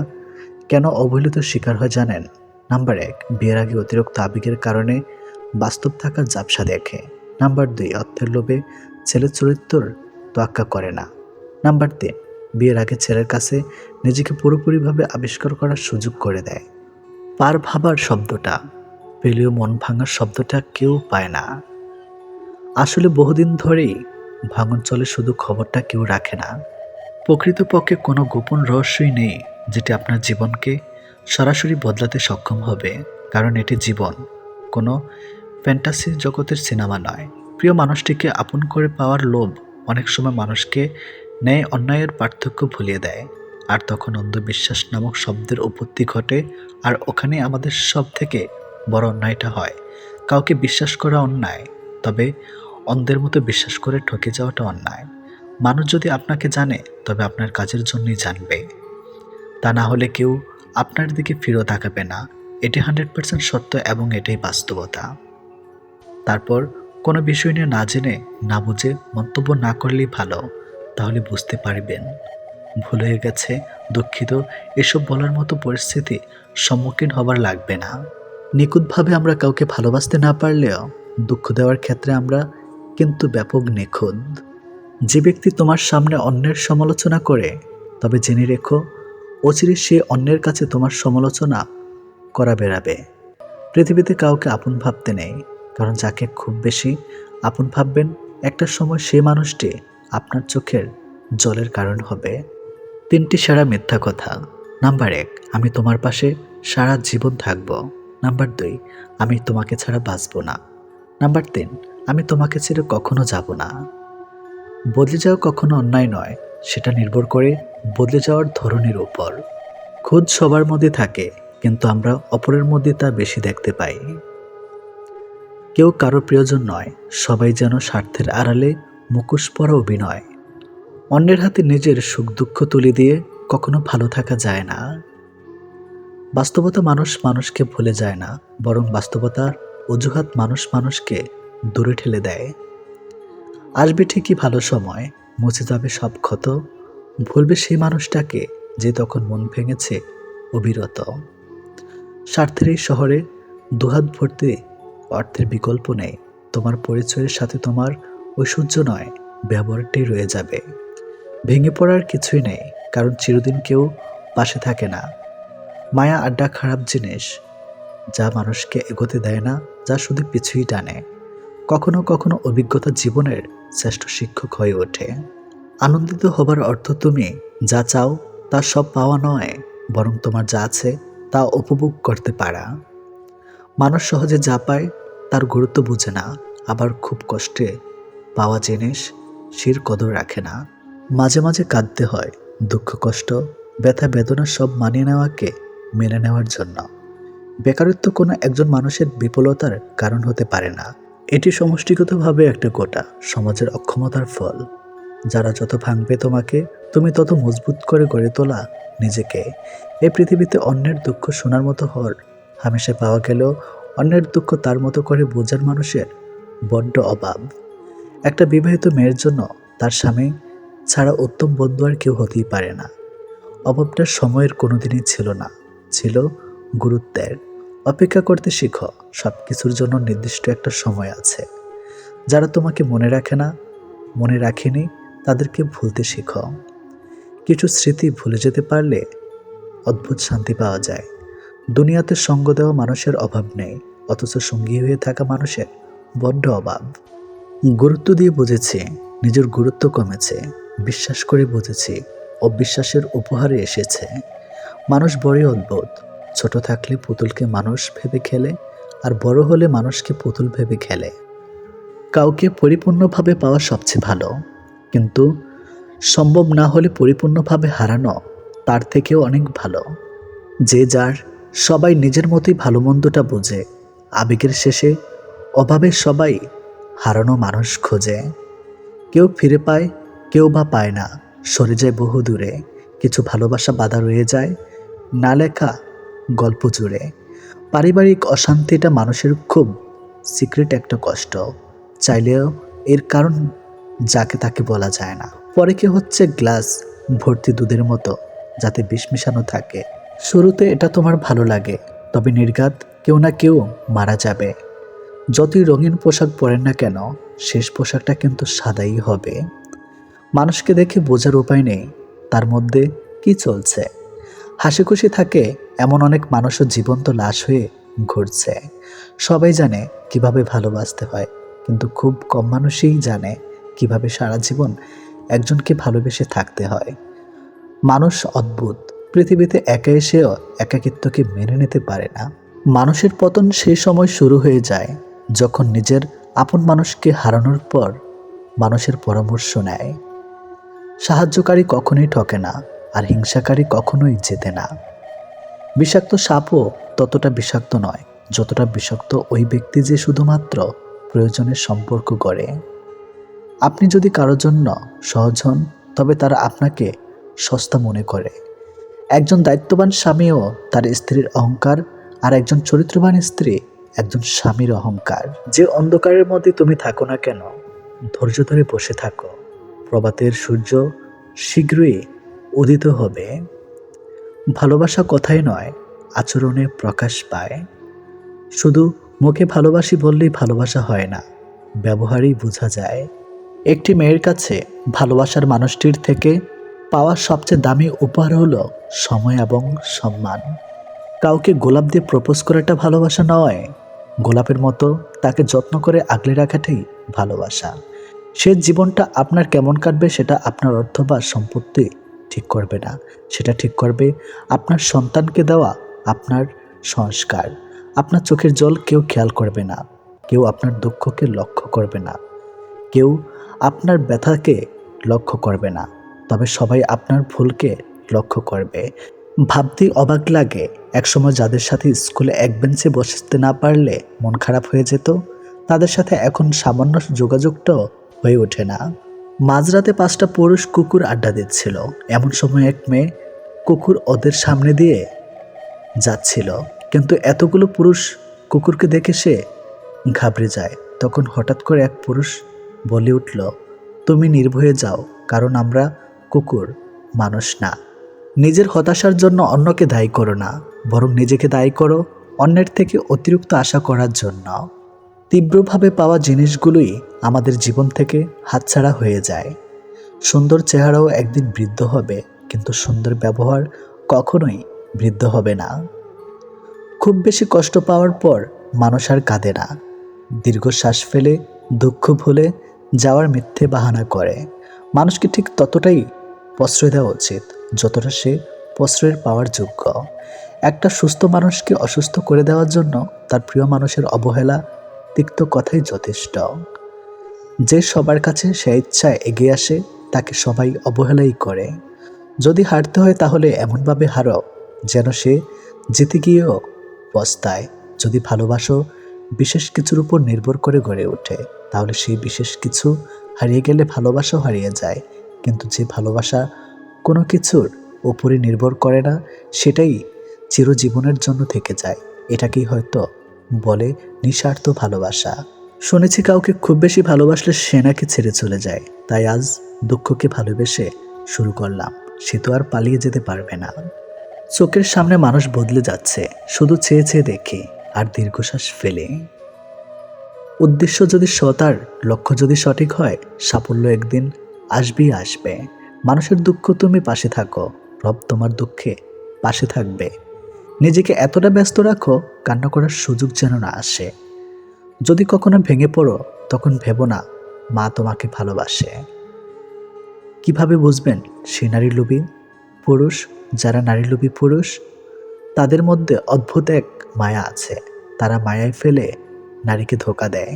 কেন অবহেলিত শিকার হয় জানেন? নাম্বার 1, বিয়ের আগে অতিরিক্ত আবেগের কারণে বাস্তব থাকার ঝাপসা দেখে। নাম্বার 2, অর্থের লোভে ছেলের চরিত্রের তোয়াক্কা করে না। নাম্বার 3, বিয়ের আগে ছেলের কাছে নিজেকে পুরোপুরিভাবে আবিষ্কার করার সুযোগ করে দেয়। পার ভাবার শব্দটা পেলেও মন ভাঙার শব্দটা কেউ পায় না। আসলে বহুদিন ধরেই ভাঙন চলে, শুধু খবরটা কেউ রাখে না। প্রকৃতপক্ষে কোনো গোপন রহস্যই নেই যেটি আপনার জীবনকে সরাসরি বদলাতে সক্ষম হবে, কারণ এটি জীবন, কোনো ফ্যান্টাসি জগতের সিনেমা নয়। প্রিয় মানুষটিকে আপন করে পাওয়ার লোভ অনেক সময় মানুষকে ন্যায় অন্যায়ের পার্থক্য ভুলিয়ে দেয়, আর তখন অন্ধবিশ্বাস নামক শব্দের উৎপত্তি ঘটে। আর ওখানে আমাদের সব থেকে বড় অন্যায়টা হয়। কাউকে বিশ্বাস করা অন্যায়, তবে অন্ধের মতো বিশ্বাস করে ঠকে যাওয়াটা অন্যায়। মানুষ যদি আপনাকে জানে, তবে আপনার কাজের জন্যই জানবে, তা না হলে কেউ আপনার দিকে ফিরেও তাকাবে না। এটি 100% সত্য এবং এটাই বাস্তবতা। তারপর কোনো বিষয় নিয়ে না জেনে না বুঝে মন্তব্য না করলেই ভালো, তাহলে বুঝতে পারবেন ভুল হয়ে গেছে, দুঃখিত, এসব বলার মতো পরিস্থিতি সম্মুখীন হবার লাগবে না। নিখুঁতভাবে আমরা কাউকে ভালোবাসতে না পারলেও দুঃখ দেওয়ার ক্ষেত্রে আমরা কিন্তু ব্যাপক নিখুঁত। যে ব্যক্তি তোমার সামনে অন্যের সমালোচনা করে, তবে জেনে রেখো অচিরে সে অন্যের কাছে তোমার সমালোচনা করা বেড়াবে। পৃথিবীতে কাউকে আপন ভাবতে নেই, কারণ যাকে খুব বেশি আপন ভাববেন, একটা সময় সে মানুষটি আপনার চোখের জলের কারণ হবে। 3টি সেরা মিথ্যা কথা। নাম্বার 1, আমি তোমার পাশে সারা জীবন থাকব। নাম্বার 2, আমি তোমাকে ছাড়া বাঁচব না। নাম্বার 3, আমি তোমাকে ছেড়ে কখনো যাব না। বদলে যাওয়া কখনো অন্যায় নয়, সেটা নির্ভর করে বদলে যাওয়ার ধরনের উপর। খোঁজ সবার মধ্যে থাকে, কিন্তু আমরা অপরের মধ্যে তা বেশি দেখতে পাই। কেউ কারো প্রিয়জন নয়, সবাই যেন স্বার্থের আড়ালে মুখোশ পরা অভিনয়। অন্যের হাতে নিজের সুখ দুঃখ তুলে দিয়ে কখনো ভালো থাকা যায় না। বাস্তবতা মানুষ মানুষকে ভুলে যায় না, বরং বাস্তবতার অজুহাত মানুষ মানুষকে দূরে ঠেলে দেয়। আসবে ঠিকই ভালো সময়, মুছে যাবে সব ক্ষত, ভুলবে সেই মানুষটাকে যে তখন মন ভেঙেছে অবিরত। স্বার্থের এই শহরে দুহাত ভর্তি অর্থের বিকল্প নেই। তোমার পরিচয়ের সাথে তোমার ঐশ্বর্য নয়, ব্যবহারটাই রয়ে যাবে। ভেঙে পড়ার কিছুই নেই, কারণ চিরদিন কেউ পাশে থাকে না। মায়া আড্ডা খারাপ জিনিস, যা মানুষকে এগোতে দেয় না, যা শুধু পিছুই টানে। কখনো কখনো অভিজ্ঞতা জীবনের শ্রেষ্ঠ শিক্ষক হয়ে ওঠে। আনন্দিত হবার অর্থ তুমি যা চাও তা সব পাওয়া নয়, বরং তোমার যা আছে তা উপভোগ করতে পারা। মানুষ সহজে যা পায় তার গুরুত্ব বুঝে না, আবার খুব কষ্টে পাওয়া জিনিস শির কদর রাখে না। মাঝে মাঝে কাঁদতে হয়, দুঃখ কষ্ট ব্যথা বেদনা সব মানিয়ে নেওয়াকে মেনে নেওয়ার জন্য। বেকারত্ব কোনো একজন মানুষের বিফলতার কারণ হতে পারে না, এটি সমষ্টিগতভাবে একটা গোটা সমাজের অক্ষমতার ফল। যারা যত ভাঙবে তোমাকে, তুমি তত মজবুত করে গড়ে তোলা নিজেকে। এই পৃথিবীতে অন্যের দুঃখ শোনার মতো হর হামেশা পাওয়া গেলেও অন্যের দুঃখ তার মতো করে বোঝার মানুষের বড্ড অভাব। একটা বিবাহিত মেয়ের জন্য তার স্বামী ছাড়া উত্তম বন্ধু আর কেউ হতেই পারে না। অভাবটা সময়ের কোনোদিনই ছিল না, ছিল গুরুত্বের। অপেক্ষা করতে শিখো, সব কিছুর জন্য নির্দিষ্ট একটা সময় আছে। যারা তোমাকে মনে রাখে না, মনে রাখেনি, তাদেরকে ভুলতে শিখো। কিছু স্মৃতি ভুলে যেতে পারলে অদ্ভুত শান্তি পাওয়া যায়। দুনিয়াতে সঙ্গ দেওয়া মানুষের অভাব নেই, অথচ সঙ্গী হয়ে থাকা মানুষের বড্ড অভাব। গুরুত্ব দিয়ে বুঝেছি নিজের গুরুত্ব কমেছে, বিশ্বাস করে বুঝেছি অবিশ্বাসের উপহারে এসেছে। মানুষ বড়ই অদ্ভুত, ছোট থাকলে পুতুলকে মানুষ ভেবে খেলে, আর বড় হলে মানুষকে পুতুল ভেবে খেলে। কাউকে পরিপূর্ণভাবে পাওয়া সবচেয়ে ভালো, কিন্তু সম্ভব না হলে পরিপূর্ণভাবে হারানো তার থেকেও অনেক ভালো। যে যার, সবাই নিজের মতোই ভালো মন্দটা বোঝে। আবেগের শেষে অভাবে সবাই হারানো মানুষ খোঁজে। কেউ ফিরে পায়, কেউ বা পায় না, সরে যায় বহু দূরে। কিছু ভালোবাসা বাধা রয়ে যায় না লেখা গল্প জুড়ে। পারিবারিক অশান্তিটা মানুষের খুব সিক্রেট একটা কষ্ট, চাইলেও এর কারণ যাকে তাকে বলা যায় না। পরে কি হচ্ছে গ্লাস ভর্তি দুধের মতো, যাতে বিষ মিশানো থাকে। শুরুতে এটা তোমার ভালো লাগে, তবে নির্ঘাত কেউ না কেউ মারা যাবে। যতই রঙিন পোশাক পরেন না কেন, শেষ পোশাকটা কিন্তু সাদাই হবে। মানুষকে দেখে বোঝার উপায় নেই তার মধ্যে কি চলছে। হাসি খুশি থাকে এমন অনেক মানুষও জীবন্ত লাশ হয়ে ঘুরছে। সবাই জানে কিভাবে ভালোবাসতে হয়, কিন্তু খুব কম মানুষই জানে কিভাবে সারা জীবন একজনকে ভালোবেসে থাকতে হয়। মানুষ অদ্ভুত, পৃথিবীতে একা এসেও একাকিত্বকে মেনে নিতে পারে না। মানুষের পতন সেই সময় শুরু হয়ে যায় যখন নিজের আপন মানুষকে হারানোর পর মানুষের পরামর্শ নেয়। সাহায্যকারী কখনোই ঠকে না, আর হিংসাকারী কখনোই জেতে না। বিষাক্ত সাপও ততটা বিষাক্ত নয় যতটা বিষাক্ত ওই ব্যক্তি যে শুধুমাত্র প্রয়োজনের সম্পর্ক গড়ে। আপনি যদি কারোর জন্য সহজ হন, তবে তারা আপনাকে সস্তা মনে করে। একজন দায়িত্ববান স্বামীও তার স্ত্রীর অহংকার, আর একজন চরিত্রবান স্ত্রী একজন স্বামীর অহংকার। যে অন্ধকারের মধ্যে তুমি থাকো না কেন, ধৈর্য ধরে বসে থাকো, প্রভাতের সূর্য শীঘ্রই উদিত হবে। ভালোবাসা কথাই নয়, আচরণে প্রকাশ পায়। শুধু মুখে ভালোবাসি বললেই ভালোবাসা হয় না, ব্যবহারেই বোঝা যায়। একটি মেয়ের কাছে ভালোবাসার মানুষটির থেকে পাওয়া সবচেয়ে দামি উপহার হলো সময় এবং সম্মান। কাউকে গোলাপ দিয়ে প্রপোজ করাটা ভালোবাসা নয়, গোলাপের মতো তাকে যত্ন করে আগলে রাখাটাই ভালোবাসা। সে জীবনটা আপনার কেমন কাটবে সেটা আপনার অর্থ বা সম্পত্তি ঠিক করবে না, সেটা ঠিক করবে আপনার সন্তানকে দেওয়া আপনার সংস্কার। আপনার চোখের জল কেউ খেয়াল করবে না, কেউ আপনার দুঃখকে লক্ষ্য করবে না, কেউ আপনার ব্যথাকে লক্ষ্য করবে না, তবে সবাই আপনার ভুলকে লক্ষ্য করবে। ভাবতেই অবাক লাগে, একসময় যাদের সাথে স্কুলে এক বেঞ্চে বসতে না পারলে মন খারাপ হয়ে যেত, তাদের সাথে এখন সামান্য যোগাযোগটাও হয়ে ওঠে না। মাঝরাতে 5টা পুরুষ কুকুর আড্ডা দিচ্ছিল, এমন সময় এক মেয়ে কুকুর ওদের সামনে দিয়ে যাচ্ছিল, কিন্তু এতগুলো পুরুষ কুকুরকে দেখে সে ঘাবড়ে যায়। তখন হঠাৎ করে এক পুরুষ বলে উঠল, তুমি নির্ভয়ে যাও, কারণ আমরা কুকুর, মানুষ না। নিজের হতাশার জন্য অন্যকে দায়ী করো না, বরং নিজেকে দায়ী করো অন্যের থেকে অতিরিক্ত আশা করার জন্য। তীব্রভাবে পাওয়া জিনিসগুলোই আমাদের জীবন থেকে হাতছাড়া হয়ে যায়। সুন্দর চেহারাও একদিন বৃদ্ধ হবে, কিন্তু সুন্দর ব্যবহার কখনোই বৃদ্ধ হবে না। খুব বেশি কষ্ট পাওয়ার পর মানুষ আর কাঁদে না, দীর্ঘশ্বাস ফেলে দুঃখ ভুলে যাওয়ার মিথ্যে বাহানা করে। মানুষকে ঠিক ততটাই প্রশ্রয় দেওয়া উচিত যতটা সে প্রশ্রয়ের পাওয়ার যোগ্য। একটা সুস্থ মানুষকে অসুস্থ করে দেওয়ার জন্য তার প্রিয় মানুষের অবহেলা, তিক্ত কথাই যথেষ্ট। যে সবার কাছে সে ইচ্ছায় এগিয়ে আসে, তাকে সবাই অবহেলাই করে। যদি হারতে হয় তাহলে এমনভাবে হারো যেন সে জিতে গিয়েও পস্তায়। যদি ভালোবাসো বিশেষ কিছুর উপর নির্ভর করে গড়ে ওঠে, তাহলে সেই বিশেষ কিছু হারিয়ে গেলে ভালোবাসাও হারিয়ে যায়। কিন্তু যে ভালোবাসা কোনো কিছুর উপরে নির্ভর করে না, সেটাই চিরজীবনের জন্য থেকে যায়। এটাকেই হয়তো বলে নিঃস্বার্থ ভালোবাসা। শুনেছি কাউকে খুব বেশি ভালোবাসলে সে নাকি ছেড়ে চলে যায়। তাই আজ দুঃখকে ভালোবেসে শুরু করলাম। সে তো আর পালিয়ে যেতে পারবে না। চোখের সামনে মানুষ বদলে যাচ্ছে, শুধু চেয়ে চেয়ে দেখি আর দীর্ঘশ্বাস ফেলে। উদ্দেশ্য যদি সৎ আর লক্ষ্য যদি সঠিক হয়, সাফল্য একদিন আসবেই আসবে। মানুষের দুঃখ তুমি পাশে থাকো, রব তোমার দুঃখে পাশে থাকবে। নিজেকে এতটা ব্যস্ত রাখো, কান্না করার সুযোগ যেন না আসে। যদি কখনো ভেঙে পড়ো, তখন ভেবো না মা তোমাকে ভালোবাসে। কিভাবে বুঝবেন সে নারীলোভী পুরুষ? যারা নারীলোভী পুরুষ, তাদের মধ্যে অদ্ভুত এক মায়া আছে। তারা মায়ায় ফেলে নারীকে ধোঁকা দেয়।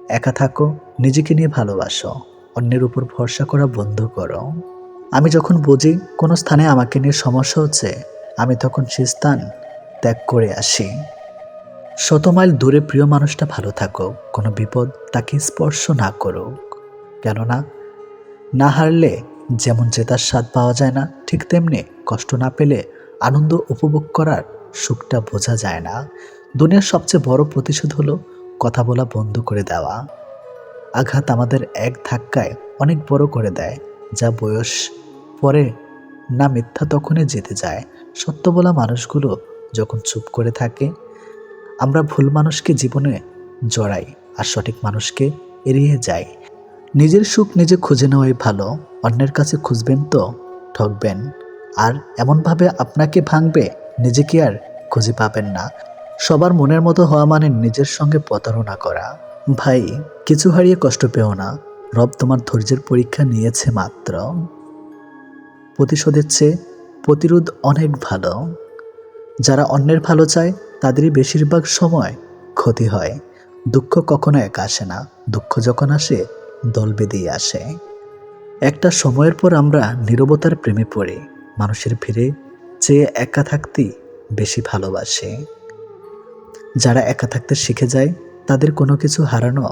একা থাকো, নিজেকে নিয়ে ভালোবাসো, অন্যের উপর ভরসা করা বন্ধ করো। আমি যখন বুঝি কোনো স্থানে আমাকে নিয়ে সমস্যা হচ্ছে, আমি তখন সে স্থান ত্যাগ করে আসি। 100 মাইল দূরে প্রিয় মানুষটা ভালো থাকুক, কোনো বিপদ তাকে স্পর্শ না করুক। কেননা না হারলে যেমন জেতার স্বাদ পাওয়া যায় না, ঠিক তেমনি কষ্ট না পেলে আনন্দ উপভোগ করার সুখটা বোঝা যায় না। দুনিয়ার সবচেয়ে বড় প্রতিশোধ হলো কথা বলা বন্ধ করে দেওয়া। আঘাত আমাদের এক ধাক্কায় অনেক বড় করে দেয়, যা বয়স পরে না মিথ্যা তখনই যেতে যায়। সত্য বলা মানুষগুলো যখন চুপ করে থাকে, আমরা ভুল মানুষকে জীবনে জড়াই আর সঠিক মানুষকে এড়িয়ে যাই। নিজের সুখ নিজে খুঁজে নেওয়াই ভালো। অন্যের কাছে খুঁজবেন তো ঠকবেন, আর এমনভাবে আপনাকে ভাঙবে নিজেকে আর খুঁজে পাবেন না। সবার মনের মতো হওয়া মানে নিজের সঙ্গে প্রতারণা করা। ভাই, কিছু হারিয়ে কষ্ট পেও না, রব তোমার ধৈর্যের পরীক্ষা নিয়েছে মাত্র। প্রতিশোধের চেয়ে প্রতিরোধ অনেক ভালো। যারা অন্যের ভালো চায় তাদেরই বেশিরভাগ সময় ক্ষতি হয়। দুঃখ কখনো একা আসে না, দুঃখ যখন আসে দল বেঁধেই আসে। একটা সময়ের পর আমরা নীরবতার প্রেমে পড়ি, মানুষের ভিড়ে চেয়ে একা থাকতেই বেশি ভালোবাসে। যারা একা থাকতে শিখে যায়, তাদের কোনো কিছু হারানো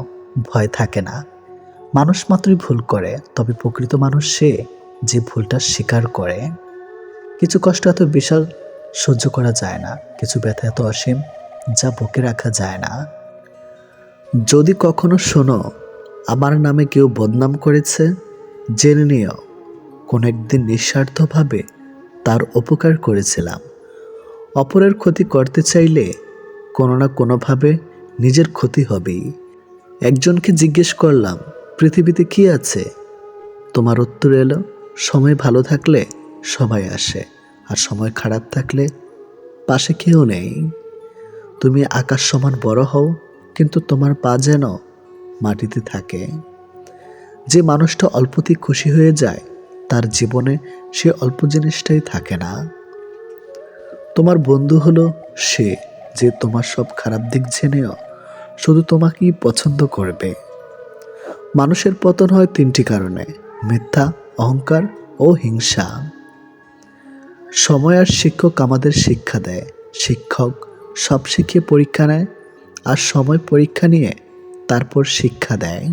ভয় থাকে না। মানুষ মাত্রই ভুল করে, তবে প্রকৃত মানুষ সে যে ভুলটা স্বীকার করে। কিছু কষ্ট এত বিশাল সহ্য করা যায় না, কিছু ব্যথা এত অসীম যা বুকে রাখা যায় না। যদি কখনো শোনো আমার নামে কেউ বদনাম করেছে, জেনে নিও কোন একদিন নিঃস্বার্থভাবে তার উপকার করেছিলাম। অপরের ক্ষতি করতে চাইলে কোনো না কোনোভাবে নিজের ক্ষতি হবেই। একজনকে জিজ্ঞেস করলাম, পৃথিবীতে কি আছে? তোমার উত্তর এলো, সময় ভালো থাকলে সবাই আসে, আর সময় খারাপ থাকলে পাশে কেউ নেই। তুমি আকাশ সমান বড় হও, কিন্তু তোমার পা যেন মাটিতে থাকে। যে মানুষটা অল্পতেই খুশি হয়ে যায়, তার জীবনে সে অল্প জিনিসটাই থাকে না। তোমার বন্ধু হলো সে যে তোমার সব খারাপ দিক জেনেও শুধু তোমাকেই পছন্দ করবে। মানুষের পতন হয় 3টি কারণে: মিথ্যা, অহংকার ও হিংসা। সময় আর শিক্ষক আমাদের শিক্ষা দেয়। শিক্ষক সব শিখিয়ে পরীক্ষা নেয়, আর সময় পরীক্ষা নিয়ে তারপর শিক্ষা দেয়।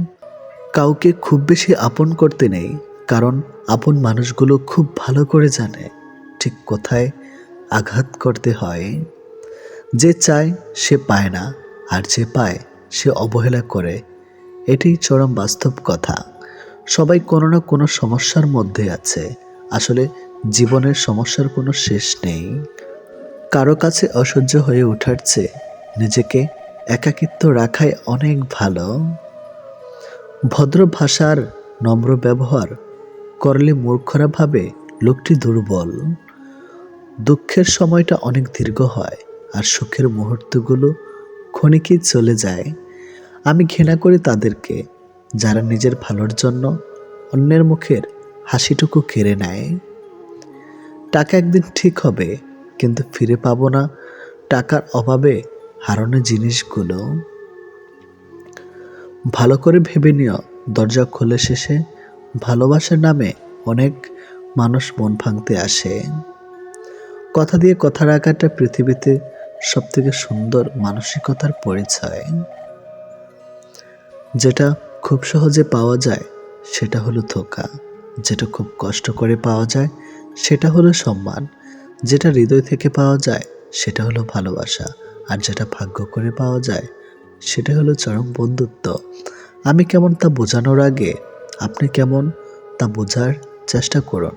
কাউকে খুব বেশি আপন করতে নেই, কারণ আপন মানুষগুলো খুব ভালো করে জানে ঠিক কোথায় আঘাত করতে হয়। যে চায় সে পায় না, আর যে পায় সে অবহেলা করে। এটাই চরম বাস্তব কথা। সবাই কোনো না কোনো সমস্যার মধ্যে আছে। আসলে জীবনের সমস্যার কোনো শেষ নেই। কারো কাছে অসহ্য হয়ে ওঠার চেয়ে নিজেকে একাকিত্ব রাখাই অনেক ভালো। ভদ্র ভাষার নম্র ব্যবহার করলে মূর্খরা ভাবে লোকটি দুর্বল। দুঃখের সময়টা অনেক দীর্ঘ হয়, আর সুখের মুহূর্তগুলো ক্ষণিকেই চলে যায়। আমি ঘৃণা করি তাদেরকে যারা নিজের ভালোর জন্য অন্যের মুখের হাসিটুকু কেড়ে নেয়। টাকা একদিন ঠিক হবে, কিন্তু ফিরে পাবো না টাকার অভাবে হারানো জিনিসগুলো। ভালো করে ভেবে নিও, দরজা খুলে শেষে ভালোবাসার নামে অনেক মানুষ মন ভাঙতে আসে। কথা দিয়ে কথা রাখাটা পৃথিবীতে সবথেকে সুন্দর মানসিকতার পরিচয়। যেটা খুব সহজে পাওয়া যায় সেটা হলো ধোঁকা, যেটা খুব কষ্ট করে পাওয়া যায় সেটা হলো সম্মান, যেটা হৃদয় থেকে পাওয়া যায় সেটা হলো ভালোবাসা, আর যেটা ভাগ্য করে পাওয়া যায় সেটা হলো চরম বন্ধুত্ব। আমি কেমন তা বোঝানোর আগে আপনি কেমন তা বোঝার চেষ্টা করুন।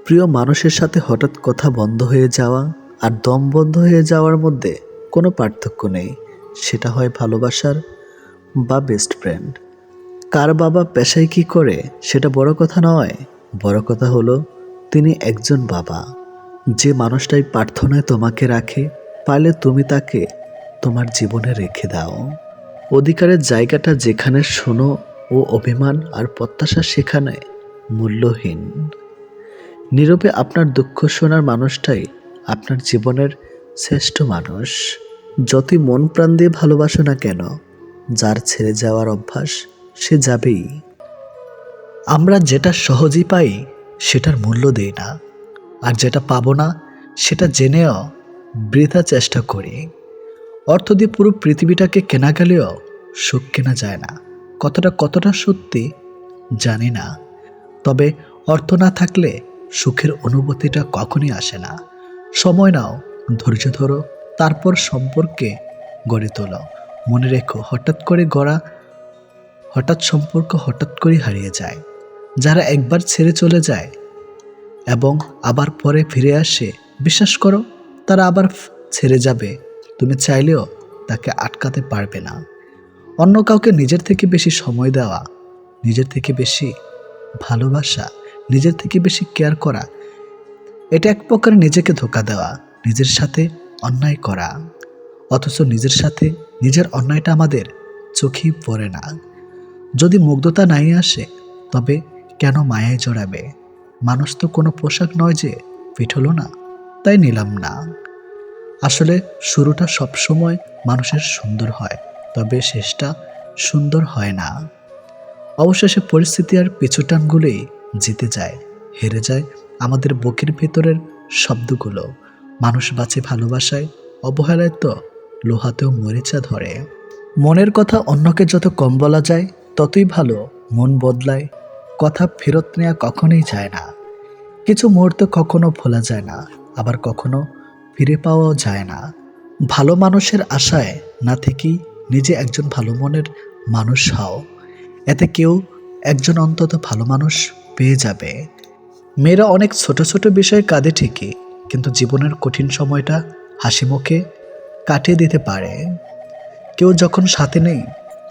প্রিয় মানুষের সাথে হঠাৎ কথা বন্ধ হয়ে যাওয়া আর দম বন্ধ হয়ে যাওয়ার মধ্যে কোনো পার্থক্য নেই। সেটা হয় ভালোবাসার বা বেস্ট ফ্রেন্ড। কার বাবা পেশায় কি করে সেটা বড় কথা নয়, বড় কথা হলো তিনি একজন বাবা। যে মানুষটাই প্রার্থনায় তোমাকে রাখে, পারলে তুমি তাকে তোমার জীবনে রেখে দাও। অধিকারের জায়গাটা যেখানে শোনো ও অভিমান আর প্রত্যাশা সেখানে মূল্যহীন। নীরবে আপনার দুঃখ শোনার মানুষটাই আপনার জীবনের শ্রেষ্ঠ মানুষ। যতই মন প্রাণ দিয়ে ভালোবাসো না কেন, যার ছেড়ে যাওয়ার অভ্যাস সে যাবেই। আমরা যেটা সহজেই পাই সেটার মূল্য দেই না, আর যেটা পাবো না সেটা জেনেও বৃথা চেষ্টা করি। অর্থ দিয়ে পুরো পৃথিবীটাকে কেনা গেলেও সুখ কেনা যায় না। কতটা সত্যি জানি না, তবে অর্থ না থাকলে সুখের অনুভূতিটা কখনই আসে না। সময় নাও, ধৈর্য ধরো, তারপর সম্পর্কে গড়ে তোলো। মনে রেখো, হঠাৎ সম্পর্ক হঠাৎ করে হারিয়ে যায়। যারা একবার ছেড়ে চলে যায় এবং আবার পরে ফিরে আসে, বিশ্বাস করো তারা আবার ছেড়ে যাবে। তুমি চাইলেও তাকে আটকাতে পারবে না। অন্য কাউকে নিজের থেকে বেশি সময় দেওয়া, নিজের থেকে বেশি ভালোবাসা, নিজের থেকে বেশি কেয়ার করা, এটা এক প্রকার নিজেকে ধোঁকা দেওয়া, নিজের সাথে অন্যায় করা। অথচ নিজের সাথে নিজের অন্যায়টা আমাদের চোখেই পড়ে না। যদি মুগ্ধতা নাই আসে তবে কেন মায়ায় জড়াবে? মানুষ তো কোনো পোশাক নয় যে ফিট হলো না তাই নিলাম না। আসলে শুরুটা সবসময় মানুষের সুন্দর হয়, তবে শেষটা সুন্দর হয় না। অবশেষে পরিস্থিতি আর পিছুটানগুলোই জিতে যায়, হেরে যায় আমাদের বুকের ভেতরের শব্দগুলো। মানুষ বাঁচে ভালোবাসায়, অবহেলায় তো লোহাতেও মরিচা ধরে। মনের কথা অন্যকে যত কম বলা যায় ততই ভালো। মন বদলায়, কথা ফেরত নেওয়া কখনোই যায় না। কিছু মুহূর্ত কখনো ভোলা যায় না, আবার কখনো ফিরে পাওয়াও যায় না। ভালো মানুষের আশায় না থেকেই নিজে একজন ভালো মনের মানুষ হও, এতে কেউ একজন অন্তত ভালো মানুষ পেয়ে যাবে। মেয়েরা অনেক ছোট ছোট বিষয়ে কাঁদে ঠিকই, কিন্তু জীবনের কঠিন সময়টা হাসি মুখে কাটিয়ে দিতে পারে। কেউ যখন সাথে নেই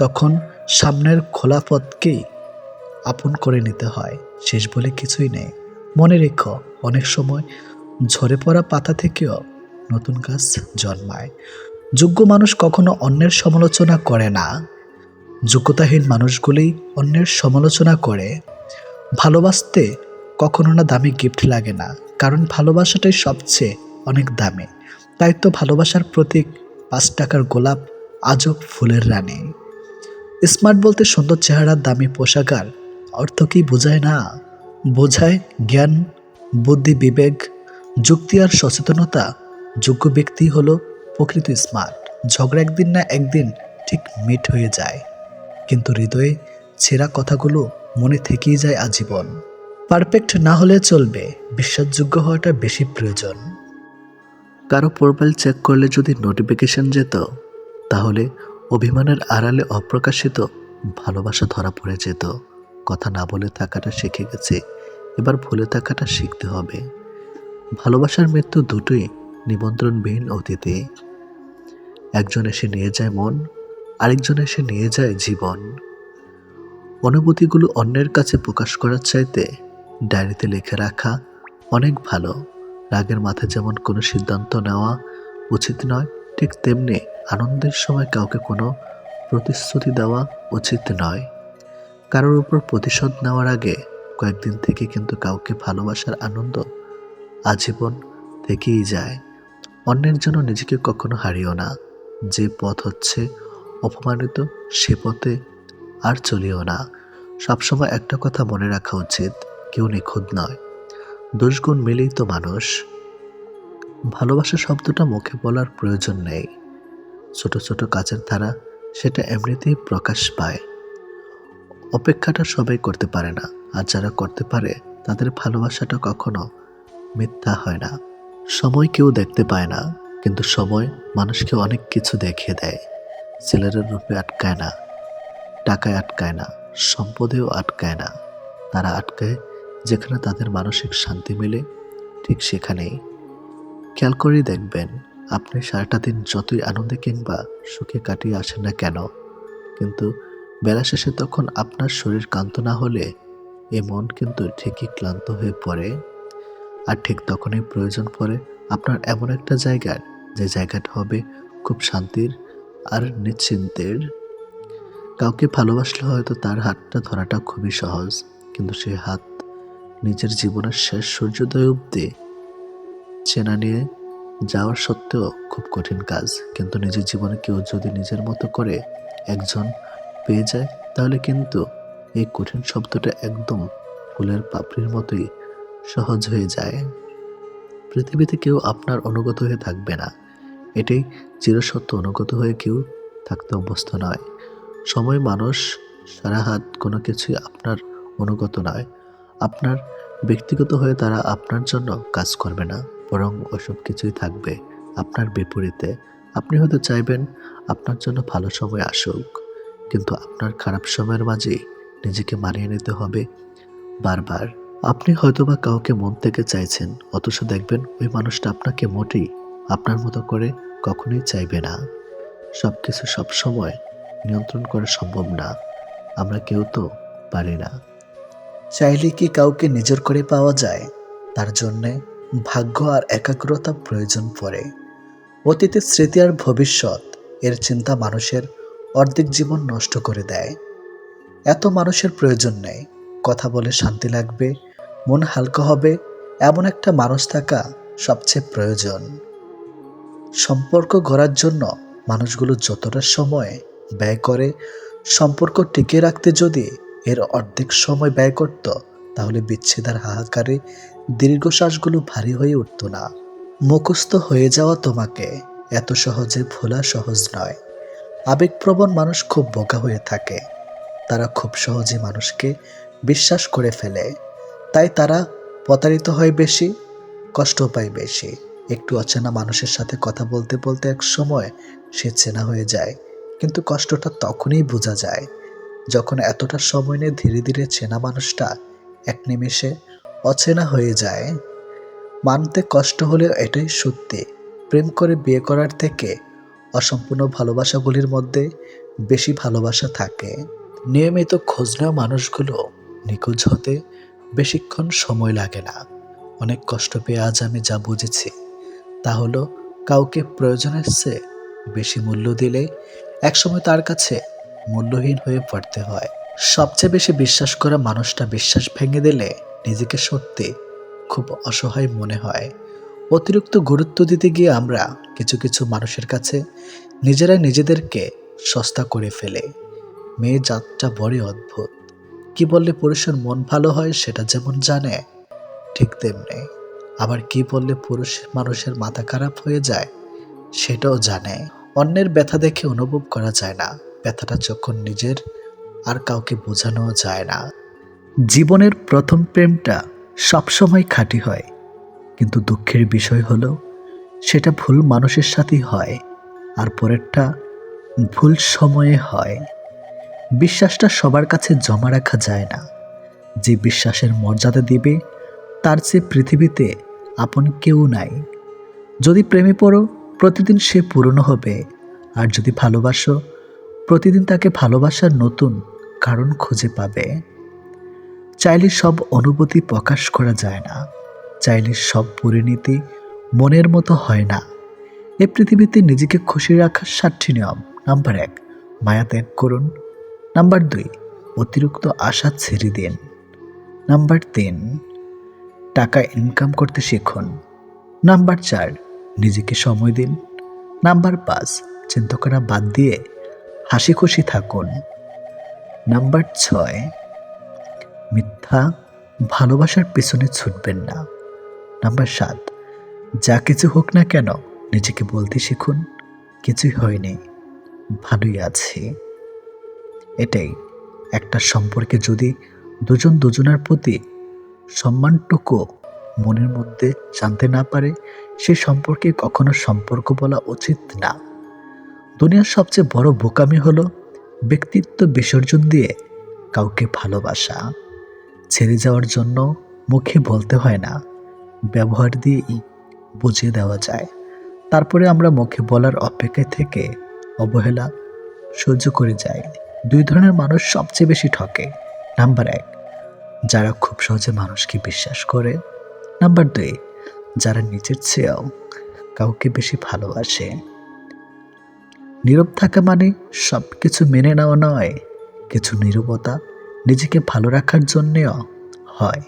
তখন সামনের খোলা পথকেই আপন করে নিতে হয়, শেষ বলে কিছুই নেই। মনে রেখো, অনেক সময় ঝরে পড়া পাতা থেকেও নতুন গাছ জন্মায়। যোগ্য মানুষ কখনো অন্যের সমালোচনা করে না, যোগ্যতাহীন মানুষগুলোই অন্যের সমালোচনা করে। ভালোবাসতে কখনো না দামি গিফট লাগে না, কারণ ভালোবাসাটাই সবচেয়ে অনেক দামি। তাই তো ভালোবাসার প্রতীক 5 টাকার গোলাপ আজও ফুলের রানী। স্মার্ট বলতে সুন্দর চেহারার দামি পোশাক আর অর্থ কি বোঝায় না, বোঝায় জ্ঞান, বুদ্ধি, বিবেক, যুক্তি আর সচেতনতা। যোগ্য ব্যক্তি হলো প্রকৃত স্মার্ট। ঝগড়া একদিন না একদিন ঠিক মিট হয়ে যায়, কিন্তু হৃদয়ে ছেঁড়া কথাগুলো মনে থেকেই যায় আজীবন। পারফেক্ট না হলে চলবে, বিশ্বাসযোগ্য হওয়াটা বেশি প্রয়োজন। কারো প্রোফাইল চেক করলে যদি নোটিফিকেশন যেত, তাহলে অভিমানের আড়ালে অপ্রকাশিত ভালোবাসা ধরা পড়ে যেত। কথা না বলে থাকাটা শিখে গেছে, এবার ভুলে থাকাটা শিখতে হবে। ভালোবাসার মৃত্যু দুটোই নিমন্ত্রণবিহীন অতিথি। একজন এসে নিয়ে যায় মন, আরেকজন এসে নিয়ে যায় জীবন। অনুভূতিগুলো অন্যের কাছে প্রকাশ করার চাইতে ডায়েরিতে লিখে রাখা অনেক ভালো। রাগের মাথায় যেমন কোনো সিদ্ধান্ত নেওয়া উচিত নয়, ঠিক তেমনি আনন্দের সময় কাউকে কোনো প্রতিশ্রুতি দেওয়া উচিত নয়। কারোর উপর প্রতিশোধ নেওয়ার আগে কয়েকদিন থেকে কিন্তু কাউকে ভালোবাসার আনন্দ আজীবন থেকেই যায়। অন্যের জন্য নিজেকে কখনো হারিও না। যে পথ হচ্ছে অপমানিত, সে পথে আর চলিও না। সবসময় একটা কথা মনে রাখা উচিত, কেউ নিখুঁত নয়, দোষগুণ মিলেই তো মানুষ। ভালোবাসা শব্দটা মুখে বলার প্রয়োজন নেই। ছোট ছোট কাজের ধারা সেটা এমনিতেই প্রকাশ পায়। অপেক্ষাটা সবাই করতে পারে না, আর যারা করতে পারে তাদের ভালোবাসাটা কখনো মিথ্যা হয় না। সময় কেউ দেখতে পায় না, কিন্তু সময় মানুষকে অনেক কিছু দেখিয়ে দেয়। ছেলের রূপে আটকায় না, টাকায় আটকায় না, সম্পদেও আটকায় না। তারা আটকায় যেখানে তাদের মানসিক শান্তি মেলে, ঠিক সেখানেই। খেয়াল করেই দেখবেন, আপনি সারাটা দিন যতই আনন্দে কিংবা সুখে কাটিয়ে আসেন না কেন, কিন্তু বেলা শেষে তখন আপনার শরীর ক্লান্ত না হলে এ মন কিন্তু ঠিকই ক্লান্ত হয়ে পড়ে। আর ঠিক তখনই প্রয়োজন পড়ে আপনার এমন একটা জায়গার, যে জায়গাটা হবে খুব শান্তির আর নিশ্চিন্তের। কাউকে ভালোবাসলে হয়তো তার হাতটা ধরাটা খুবই সহজ, কিন্তু সে হাত নিজের জীবনের শেষ সূর্যোদয় অবধি চেনা নিয়ে যাওয়ার সত্ত্বেও খুব কঠিন কাজ। কিন্তু নিজের জীবনে কেউ যদি নিজের মতো করে একজন পেয়ে যায়, তাহলে কিন্তু এই কঠিন শব্দটা একদম ফুলের পাপড়ির মতোই সহজ হয়ে যায়। পৃথিবীতে কেউ আপনার অনুগত হয়ে থাকবে না, এটাই চিরসত্য। অনুগত হয়ে কেউ থাকতে অভ্যস্ত নয়। সময়, মানুষ, সারা হাত কোনো কিছুই আপনার অনুগত নয়। আপনার ব্যক্তিগত হয়ে তারা আপনার জন্য কাজ করবে না, বরং ওসব কিছুই থাকবে আপনার বিপরীতে। আপনি হয়তো চাইবেন আপনার জন্য ভালো সময় আসুক, কিন্তু আপনার খারাপ সময়ের মাঝে নিজেকে মানিয়ে নিতে হবে বারবার। আপনি হয়তোবা কাউকে মন থেকে চাইছেন, অথচ দেখবেন ওই মানুষটা আপনাকে মোটেই আপনার মতো করে কখনোই চাইবে না। সবকিছু সবসময় নিয়ন্ত্রণ করা সম্ভব না, আমরা কেউ তো পারি না। চাইলে কি কাউকে নিজের করে পাওয়া যায়? তার জন্যে ভাগ্য আর একাগ্রতা প্রয়োজন পড়ে। অতীতের স্মৃতি আর ভবিষ্যৎ এর চিন্তা মানুষের অর্ধেক জীবন নষ্ট করে দেয়। এত মানুষের প্রয়োজন নেই। কথা বলে শান্তি লাগবে, মন হালকা হবে, এমন একটা মানুষ থাকা সবচেয়ে প্রয়োজন। সম্পর্ক গড়ার জন্য মানুষগুলো যতটা সময় ব্যয় করে, সম্পর্ক টিকিয়ে রাখতে যদি এর অর্ধেক সময় ব্যয় করত, তাহলে বিচ্ছেদের হাহাকারে দীর্ঘশ্বাসগুলো ভারী হয়ে উঠত না। মুখস্থ হয়ে যাওয়া তোমাকে এত সহজে ভোলা সহজ নয়। আবেগপ্রবণ মানুষ খুব বোকা হয়ে থাকে। তারা খুব সহজে মানুষকে বিশ্বাস করে ফেলে, তাই তারা প্রতারিত হয় বেশি, কষ্ট পায় বেশি। একটু অচেনা মানুষের সাথে কথা বলতে বলতে এক সময় সে চেনা হয়ে যায়, কিন্তু কষ্টটা তখনই বোঝা যায় যখন এতটা সময় নিয়ে ধীরে ধীরে চেনা মানুষটা এক নিমেষে অচেনা হয়ে যায়। মানতে কষ্ট হলেও এটাই সত্যি, প্রেম করে বিয়ে করার থেকে অসম্পূর্ণ ভালোবাসাগুলির মধ্যে বেশি ভালোবাসা থাকে। নিয়মিত খোঁজ নেওয়া মানুষগুলো নিখোঁজ হতে বেশিক্ষণ সময় লাগে না। অনেক কষ্ট পেয়ে আজ আমি যা বুঝেছি, তা হলো কাউকে প্রয়োজনের চেয়ে বেশি মূল্য দিলে একসময় তার কাছে মূল্যহীন হয়ে পড়তে হয়। সবচেয়ে বেশি বিশ্বাস করা মানুষটা বিশ্বাস ভেঙে দিলে নিজেকে সত্যি খুব অসহায় মনে হয়। অতিরিক্ত গুরুত্ব দিতে গিয়ে আমরা কিছু কিছু মানুষের কাছে নিজেরাই নিজেদেরকে সস্তা করে ফেলে। মেয়ে জাতটা বড়ই অদ্ভুত। কি বললে পুরুষের মন ভালো হয় সেটা যেমন জানে, ঠিক তেমনি আবার কি বললে পুরুষ মানুষের মাথা খারাপ হয়ে যায় সেটাও জানে। অন্যের ব্যথা দেখে অনুভব করা যায় না, ব্যথাটা যখন নিজের আর কাউকে বোঝানো যায় না। জীবনের প্রথম প্রেমটা সবসময় খাঁটি হয়, কিন্তু দুঃখের বিষয় হলো সেটা ভুল মানুষের সাথেই হয়, আর পরেরটা ভুল সময়ে হয়। বিশ্বাসটা সবার কাছে জমা রাখা যায় না। যে বিশ্বাসের মর্যাদা দিবে তার চেয়ে পৃথিবীতে আপন কেউ নাই। যদি প্রেমে পড়ো, প্রতিদিন সে পুরনো হবে। আর যদি ভালোবাসো, প্রতিদিন তাকে ভালোবাসার নতুন কারণ খুঁজে পাবে। চাইলে সব অনুভূতি প্রকাশ করা যায় না, চাইলে সব পরিণতি মনের মতো হয় না। এ পৃথিবীতে নিজেকে খুশি রাখার 7টি নিয়ম। নাম্বার 1, মায়া ত্যাগ করুন। নাম্বার 2, অতিরিক্ত আশা ছেড়ে দিন। নাম্বার 3, টাকা ইনকাম করতে শিখুন। নাম্বার 4, নিজেকে সময় দিন। নাম্বার 5, চিন্তা করা বাদ দিয়ে হাসি খুশি থাকুন। নাম্বার 6, মিথ্যা ভালোবাসার পেছনে ছুটবেন না। নাম্বার 7, যা কিছু হোক না কেন নিজেকে বলতে শিখুন, কিছুই হয়নি, ভালোই আছি। এটাই একটা সম্পর্কে যদি দুজন দুজনের প্রতি সম্মানটুকু মনের মধ্যে জানতে না পারে, সে সম্পর্কে কখনো সম্পর্ক বলা উচিত না। দুনিয়ার সবচেয়ে বড় বোকামি হলো ব্যক্তিত্ব বিসর্জন দিয়ে কাউকে ভালোবাসা। ছেড়ে যাওয়ার জন্য মুখে বলতে হয় না, ব্যবহার দিয়েই বুঝিয়ে দেওয়া যায়। তারপরে আমরা মুখে বলার অপেক্ষায় থেকে অবহেলা সহ্য করে যাই। দুই ধরনের মানুষ সবচেয়ে বেশি ঠকে। নাম্বার 1, যারা খুব সহজে মানুষকে বিশ্বাস করে। নাম্বার 2, যারা নিজের চেয়েও কাউকে বেশি ভালোবাসে। নীরব থাকা মানে সব কিছু মেনে নেওয়া নয়, কিছু নীরবতা নিজেকে ভালো রাখার জন্যেও হয়।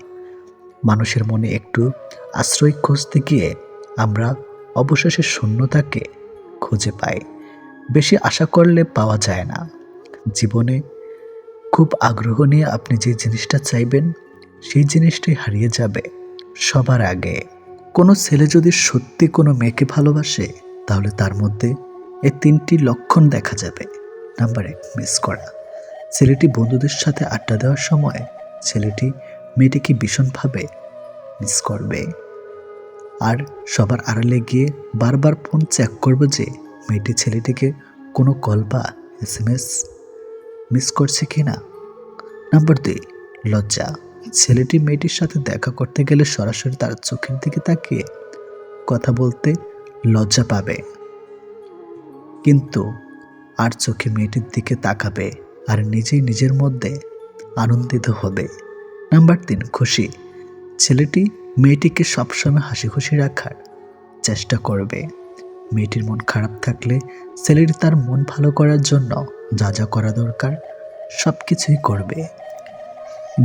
মানুষের মনে একটু আশ্রয় খুঁজতে গিয়ে আমরা অবশেষে শূন্যতাকে খুঁজে পাই। বেশি আশা করলে পাওয়া যায় না। জীবনে খুব আগ্রহ নিয়ে আপনি যে জিনিসটা চাইবেন, সেই জিনিসটাই হারিয়ে যাবে সবার আগে। কোনো ছেলে যদি সত্যি কোনো মেয়েকে ভালোবাসে, তাহলে তার মধ্যে এই 3টি লক্ষণ দেখা যাবে। নাম্বার 1, মিস করা। ছেলেটি বন্ধুদের সাথে আড্ডা দেওয়ার সময় ছেলেটি মেয়েটিকে ভীষণভাবে মিস করবে, আর সবার আড়ালে গিয়ে বারবার ফোন চেক করবে যে মেয়েটি ছেলেটিকে কোনো কল বা SMS মিস করছে কিনা। নাম্বার 2, লজ্জা। ছেলেটি মেয়েটির সাথে দেখা করতে গেলে সরাসরি তার চোখের দিকে তাকিয়ে কথা বলতে লজ্জা পাবে, কিন্তু আর চোখে মেয়েটির দিকে তাকাবে আর নিজেই নিজের মধ্যে আনন্দিত হবে। নাম্বার 3, খুশি। ছেলেটি মেয়েটিকে সবসময় হাসি খুশি রাখার চেষ্টা করবে। মেয়েটির মন খারাপ থাকলে ছেলেটি তার মন ভালো করার জন্য যা যা করা দরকার সব কিছুই করবে।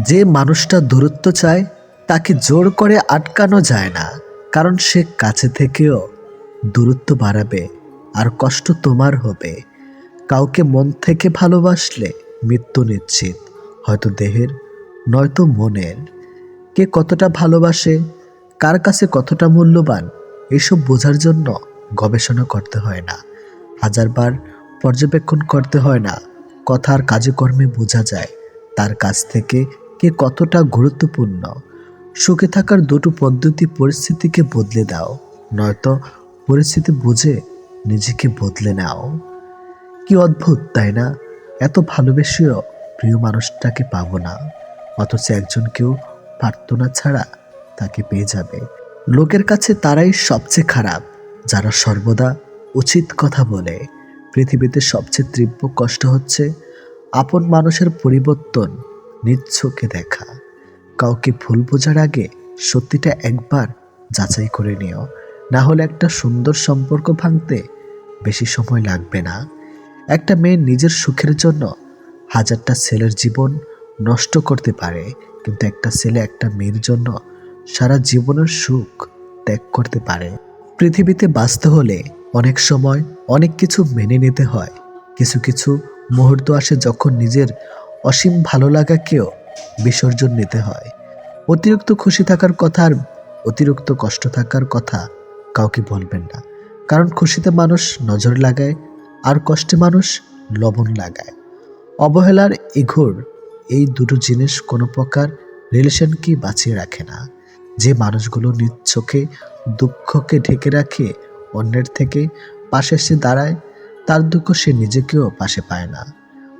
যে মানুষটা দূরত্ব চায় তাকে জোর করে আটকানো যায় না, কারণ সে কাছে থেকেও দূরত্ব বাড়াবে আর কষ্ট তোমার হবে। কাউকে মন থেকে ভালোবাসলে মৃত্যু নিশ্চিত, হয়তো দেহের নয়তো মনের। কে কতটা ভালোবাসে, কার কাছে কতটা মূল্যবান, এসব বোঝার জন্য গবেষণা করতে হয় না, হাজারবার পর্যবেক্ষণ করতে হয় না। কথার কাজে কর্মে বোঝা যায় তার কাছ থেকে কে কতটা গুরুত্বপূর্ণ। সুখে থাকার দুটো পদ্ধতি: পরিস্থিতিকে বদলে দাও, নয়তো পরিস্থিতি বুঝে নিজেকে বদলে নাও। কি অদ্ভুত তাই না? এত ভালোবেসেও প্রিয় মানুষটাকে পাবো না, অথচ একজনকেও প্রার্থনা ছাড়া তাকে পেয়ে যাবে। লোকের কাছে তারাই সবচেয়ে খারাপ যারা সর্বদা উচিত কথা বলে। পৃথিবীতে সবচেয়ে তীব্র কষ্ট হচ্ছে আপন মানুষের পরিবর্তন নিজ চোখে দেখা। কাউকে ভুল বোঝার আগে সত্যিটা একবার যাচাই করে নিও, না হলে একটা সুন্দর সম্পর্ক ভাঙতে বেশি সময় লাগবে না। একটা মেয়ে নিজের সুখের জন্য হাজারটা ছেলের জীবন নষ্ট করতে পারে, কিন্তু একটা ছেলে একটা মেয়ের জন্য সারা জীবনের সুখ ত্যাগ করতে পারে। পৃথিবীতে বাঁচতে হলে অনেক সময় অনেক কিছু মেনে নিতে হয়। কিছু কিছু মুহূর্ত আসে যখন নিজের অসীম ভালো লাগাকেও বিসর্জন নিতে হয়। অতিরিক্ত খুশি থাকার কথা আর অতিরিক্ত কষ্ট থাকার কথা কাউকে বলবেন না, কারণ খুশিতে মানুষ নজর লাগায় আর কষ্টে মানুষ লবণ লাগায়। অবহেলার ইঘোর এই দুটো জিনিস কোনো প্রকার রিলেশনকে বাঁচিয়ে রাখে না। যে মানুষগুলো নিজ চোখে দুঃখকে ঢেকে রাখে, অন্যের থেকে পাশে এসে দাঁড়ায়, তার দুঃখ সে নিজেকেও পাশে পায় না।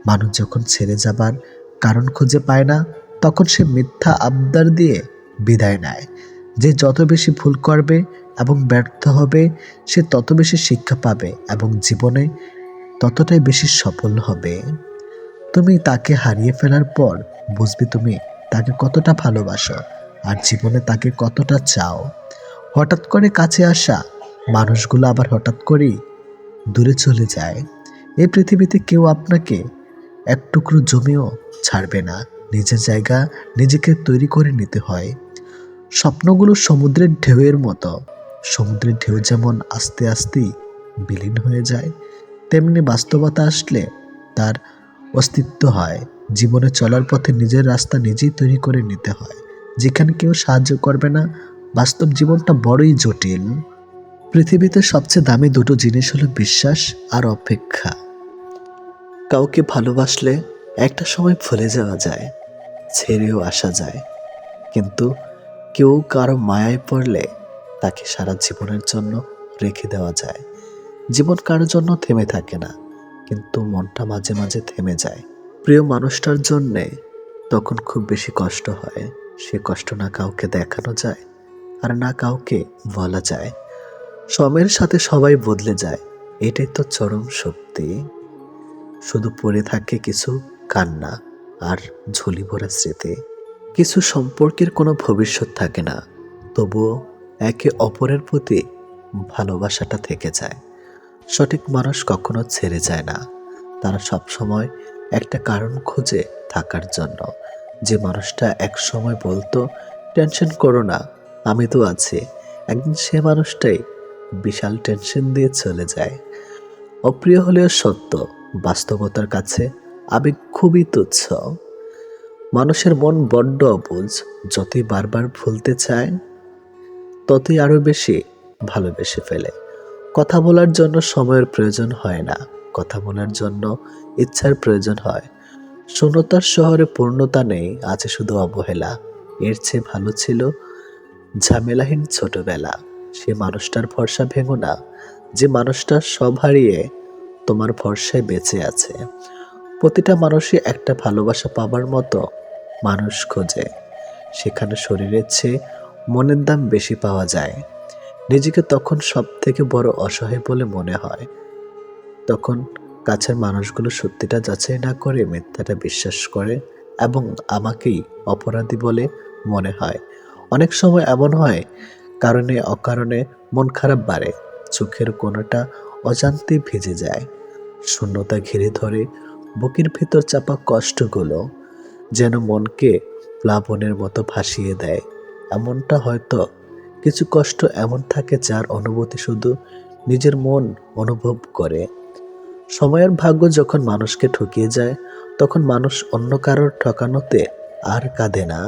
মানুষ যখন ছেড়ে যাবার কারণ খুঁজে পায় না, তখন সে মিথ্যা আবদার দিয়ে বিদায় নেয়। যে যত বেশি ভুল করবে এবং ব্যর্থ হবে, সে তত বেশি শিক্ষা পাবে এবং জীবনে ততটাই বেশি সফল হবে। তুমি তাকে হারিয়ে ফেলার পর বুঝবে তুমি তাকে কতটা ভালোবাসো আর জীবনে তাকে কতটা চাও। হঠাৎ করে কাছে আসা মানুষগুলো আবার হঠাৎ করেই দূরে চলে যায়। এই পৃথিবীতে কেউ আপনাকে এক টুকরো জমিও ছাড়বে না। নিজের জায়গা নিজেকে তৈরি করে নিতে হয়। স্বপ্নগুলো সমুদ্রের ঢেউয়ের মতো। সমুদ্রের ঢেউ যেমন আস্তে আস্তেই বিলীন হয়ে যায়, তেমনি বাস্তবতা আসলে তার অস্তিত্ব হয়। জীবনে চলার পথে নিজের রাস্তা নিজেই তৈরি করে নিতে হয়। যেখানে কেউ সাহায্য করবে না, বাস্তব জীবনটা বড়ই জটিল। পৃথিবীতে সবচেয়ে দামি দুটো জিনিস হলো বিশ্বাস আর অপেক্ষা। কাউকে ভালোবাসলে একটা সময় ভুলে যাওয়া যায়, ছেড়েও আসা যায়, কিন্তু কেউ কারো মায়ায় পড়লে তাকে সারা জীবনের জন্য রেখে দেওয়া যায়। জীবন কারোর জন্য থেমে থাকে না, কিন্তু মনটা মাঝে মাঝে থেমে যায়। প্রিয় মানুষটার জন্যে তখন খুব বেশি কষ্ট হয়। সে কষ্ট না কাউকে দেখানো যায়, আর না কাউকে বলা যায়। সময়ের সাথে সবাই বদলে যায়, এটাই তো চরম সত্যি। শুধু পড়ে থাকে কিছু কান্না আর ঝুলি ভরা স্মৃতি। কিছু সম্পর্কের কোনো ভবিষ্যৎ থাকে না, তবুও একে অপরের প্রতি ভালোবাসাটা থেকে যায়। সঠিক মানুষ কখনো ছেড়ে যায় না, তারা সবসময় একটা কারণ খুঁজে থাকার জন্য। যে মানুষটা এক সময় বলতো টেনশন করো না, আমি তো আছি, একদিন সে মানুষটাই বিশাল টেনশন দিয়ে চলে যায়। অপ্রিয় হলেও সত্য, বাস্তবতার কাছে আবেগ খুবই তুচ্ছ। মানুষের মন বড্ড অবুঝ, যতই বারবার ভুলতে চায় ততই আরো বেশি ভালোবেসে ফেলে। কথা বলার জন্য সময়ের প্রয়োজন হয় না, কথা বলার জন্য ইচ্ছার প্রয়োজন হয়। শূন্যতার শহরে পূর্ণতা নেই, আছে শুধু অবহেলা। এর চেয়ে ভালো ছিল ঝামেলাহীন ছোটবেলা। সে মানুষটার ভরসা ভেঙো না, যে মানুষটা সব হারিয়ে তোমার ভরসায় বেঁচে আছে। প্রতিটা মানুষই একটা ভালোবাসা পাবার মতো মানুষ খোঁজে, সেখানে শরীরের চেয়ে মনের দাম বেশি পাওয়া যায়। নিজেকে তখন সব থেকে বড় অসহায় বলে মনে হয়। তখন কাছের মানুষগুলো সত্যিটা যাচাই না করে মিথ্যাটা বিশ্বাস করে, এবং আমাকেই অপরাধী বলে মনে হয়। অনেক সময় এমন হয়, কারণে অকারণে মন খারাপ বাড়ে, চোখের কোণাটা অজান্তেই ভিজে যায়। শূন্যতা ঘিরে ধরে, বুকের ভিতর চাপা কষ্টগুলো যেন মনকে প্লাবনের মতো ভাসিয়ে দেয়। এমনটা হয়তো কিছু কষ্ট এমন থাকে যার অনুভূতি শুধু নিজের মন অনুভব করে। সময়ের ভাগ্য যখন মানুষকে ঠকিয়ে যায়, তখন মানুষ অন্য কারোর ঠকানোতে আর কাঁদে না,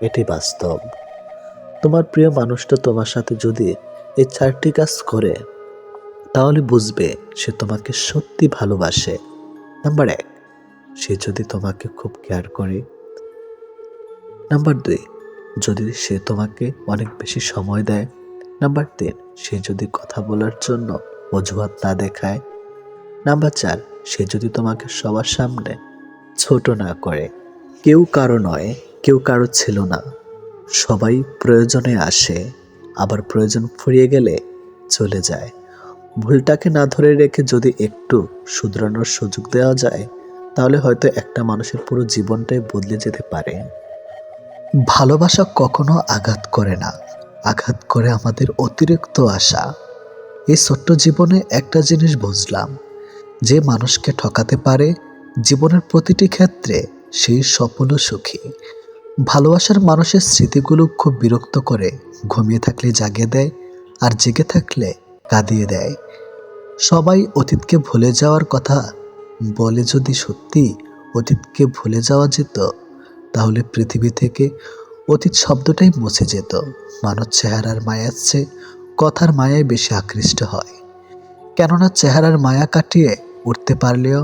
এটি বাস্তব। তোমার প্রিয় মানুষটা তোমার সাথে যদি এই 4টি কাজ করে, তাহলে বুঝবে সে তোমাকে সত্যি ভালোবাসে। নাম্বার 1, সে যদি তোমাকে খুব কেয়ার করে। নাম্বার 2, যদি সে তোমাকে অনেক বেশি সময় দেয়। নাম্বার 3, সে যদি কথা বলার জন্য অজুহাত না দেখায়। নাম্বার 4, সে যদি তোমাকে সবার সামনে ছোট না করে। কেউ কারো নয়, কেউ কারো ছিল না। সবাই প্রয়োজনে আসে, আবার প্রয়োজন ফুরিয়ে গেলে চলে যায়। ভুলটাকে না ধরে রেখে যদি একটু শুধরানোর সুযোগ দেওয়া যায়, তাহলে হয়তো একটা মানুষের পুরো জীবনটাই বদলে যেতে পারে। ভালোবাসা কখনো আঘাত করে না, আঘাত করে আমাদের অতিরিক্ত আশা। এই ছোট্ট জীবনে একটা জিনিস বুঝলাম, যে মানুষকে ঠকাতে পারে জীবনের প্রতিটি ক্ষেত্রে সেই সফল ও সুখী। ভালোবাসার মানুষের স্মৃতিগুলো খুব বিরক্ত করে, ঘুমিয়ে থাকলে জাগিয়ে দেয়, আর জেগে থাকলে কাঁদিয়ে দেয়। সবাই অতীতকে ভুলে যাওয়ার কথা বলে, যদি সত্যি অতীতকে ভুলে যাওয়া যেত, তাহলে পৃথিবী থেকে অতীত শব্দটাই মুছে যেত। মানুষ চেহারার মায়ার চেয়ে কথার মায়ায় বেশি আকৃষ্ট হয়, কেননা চেহারার মায়া কাটিয়ে উঠতে পারলেও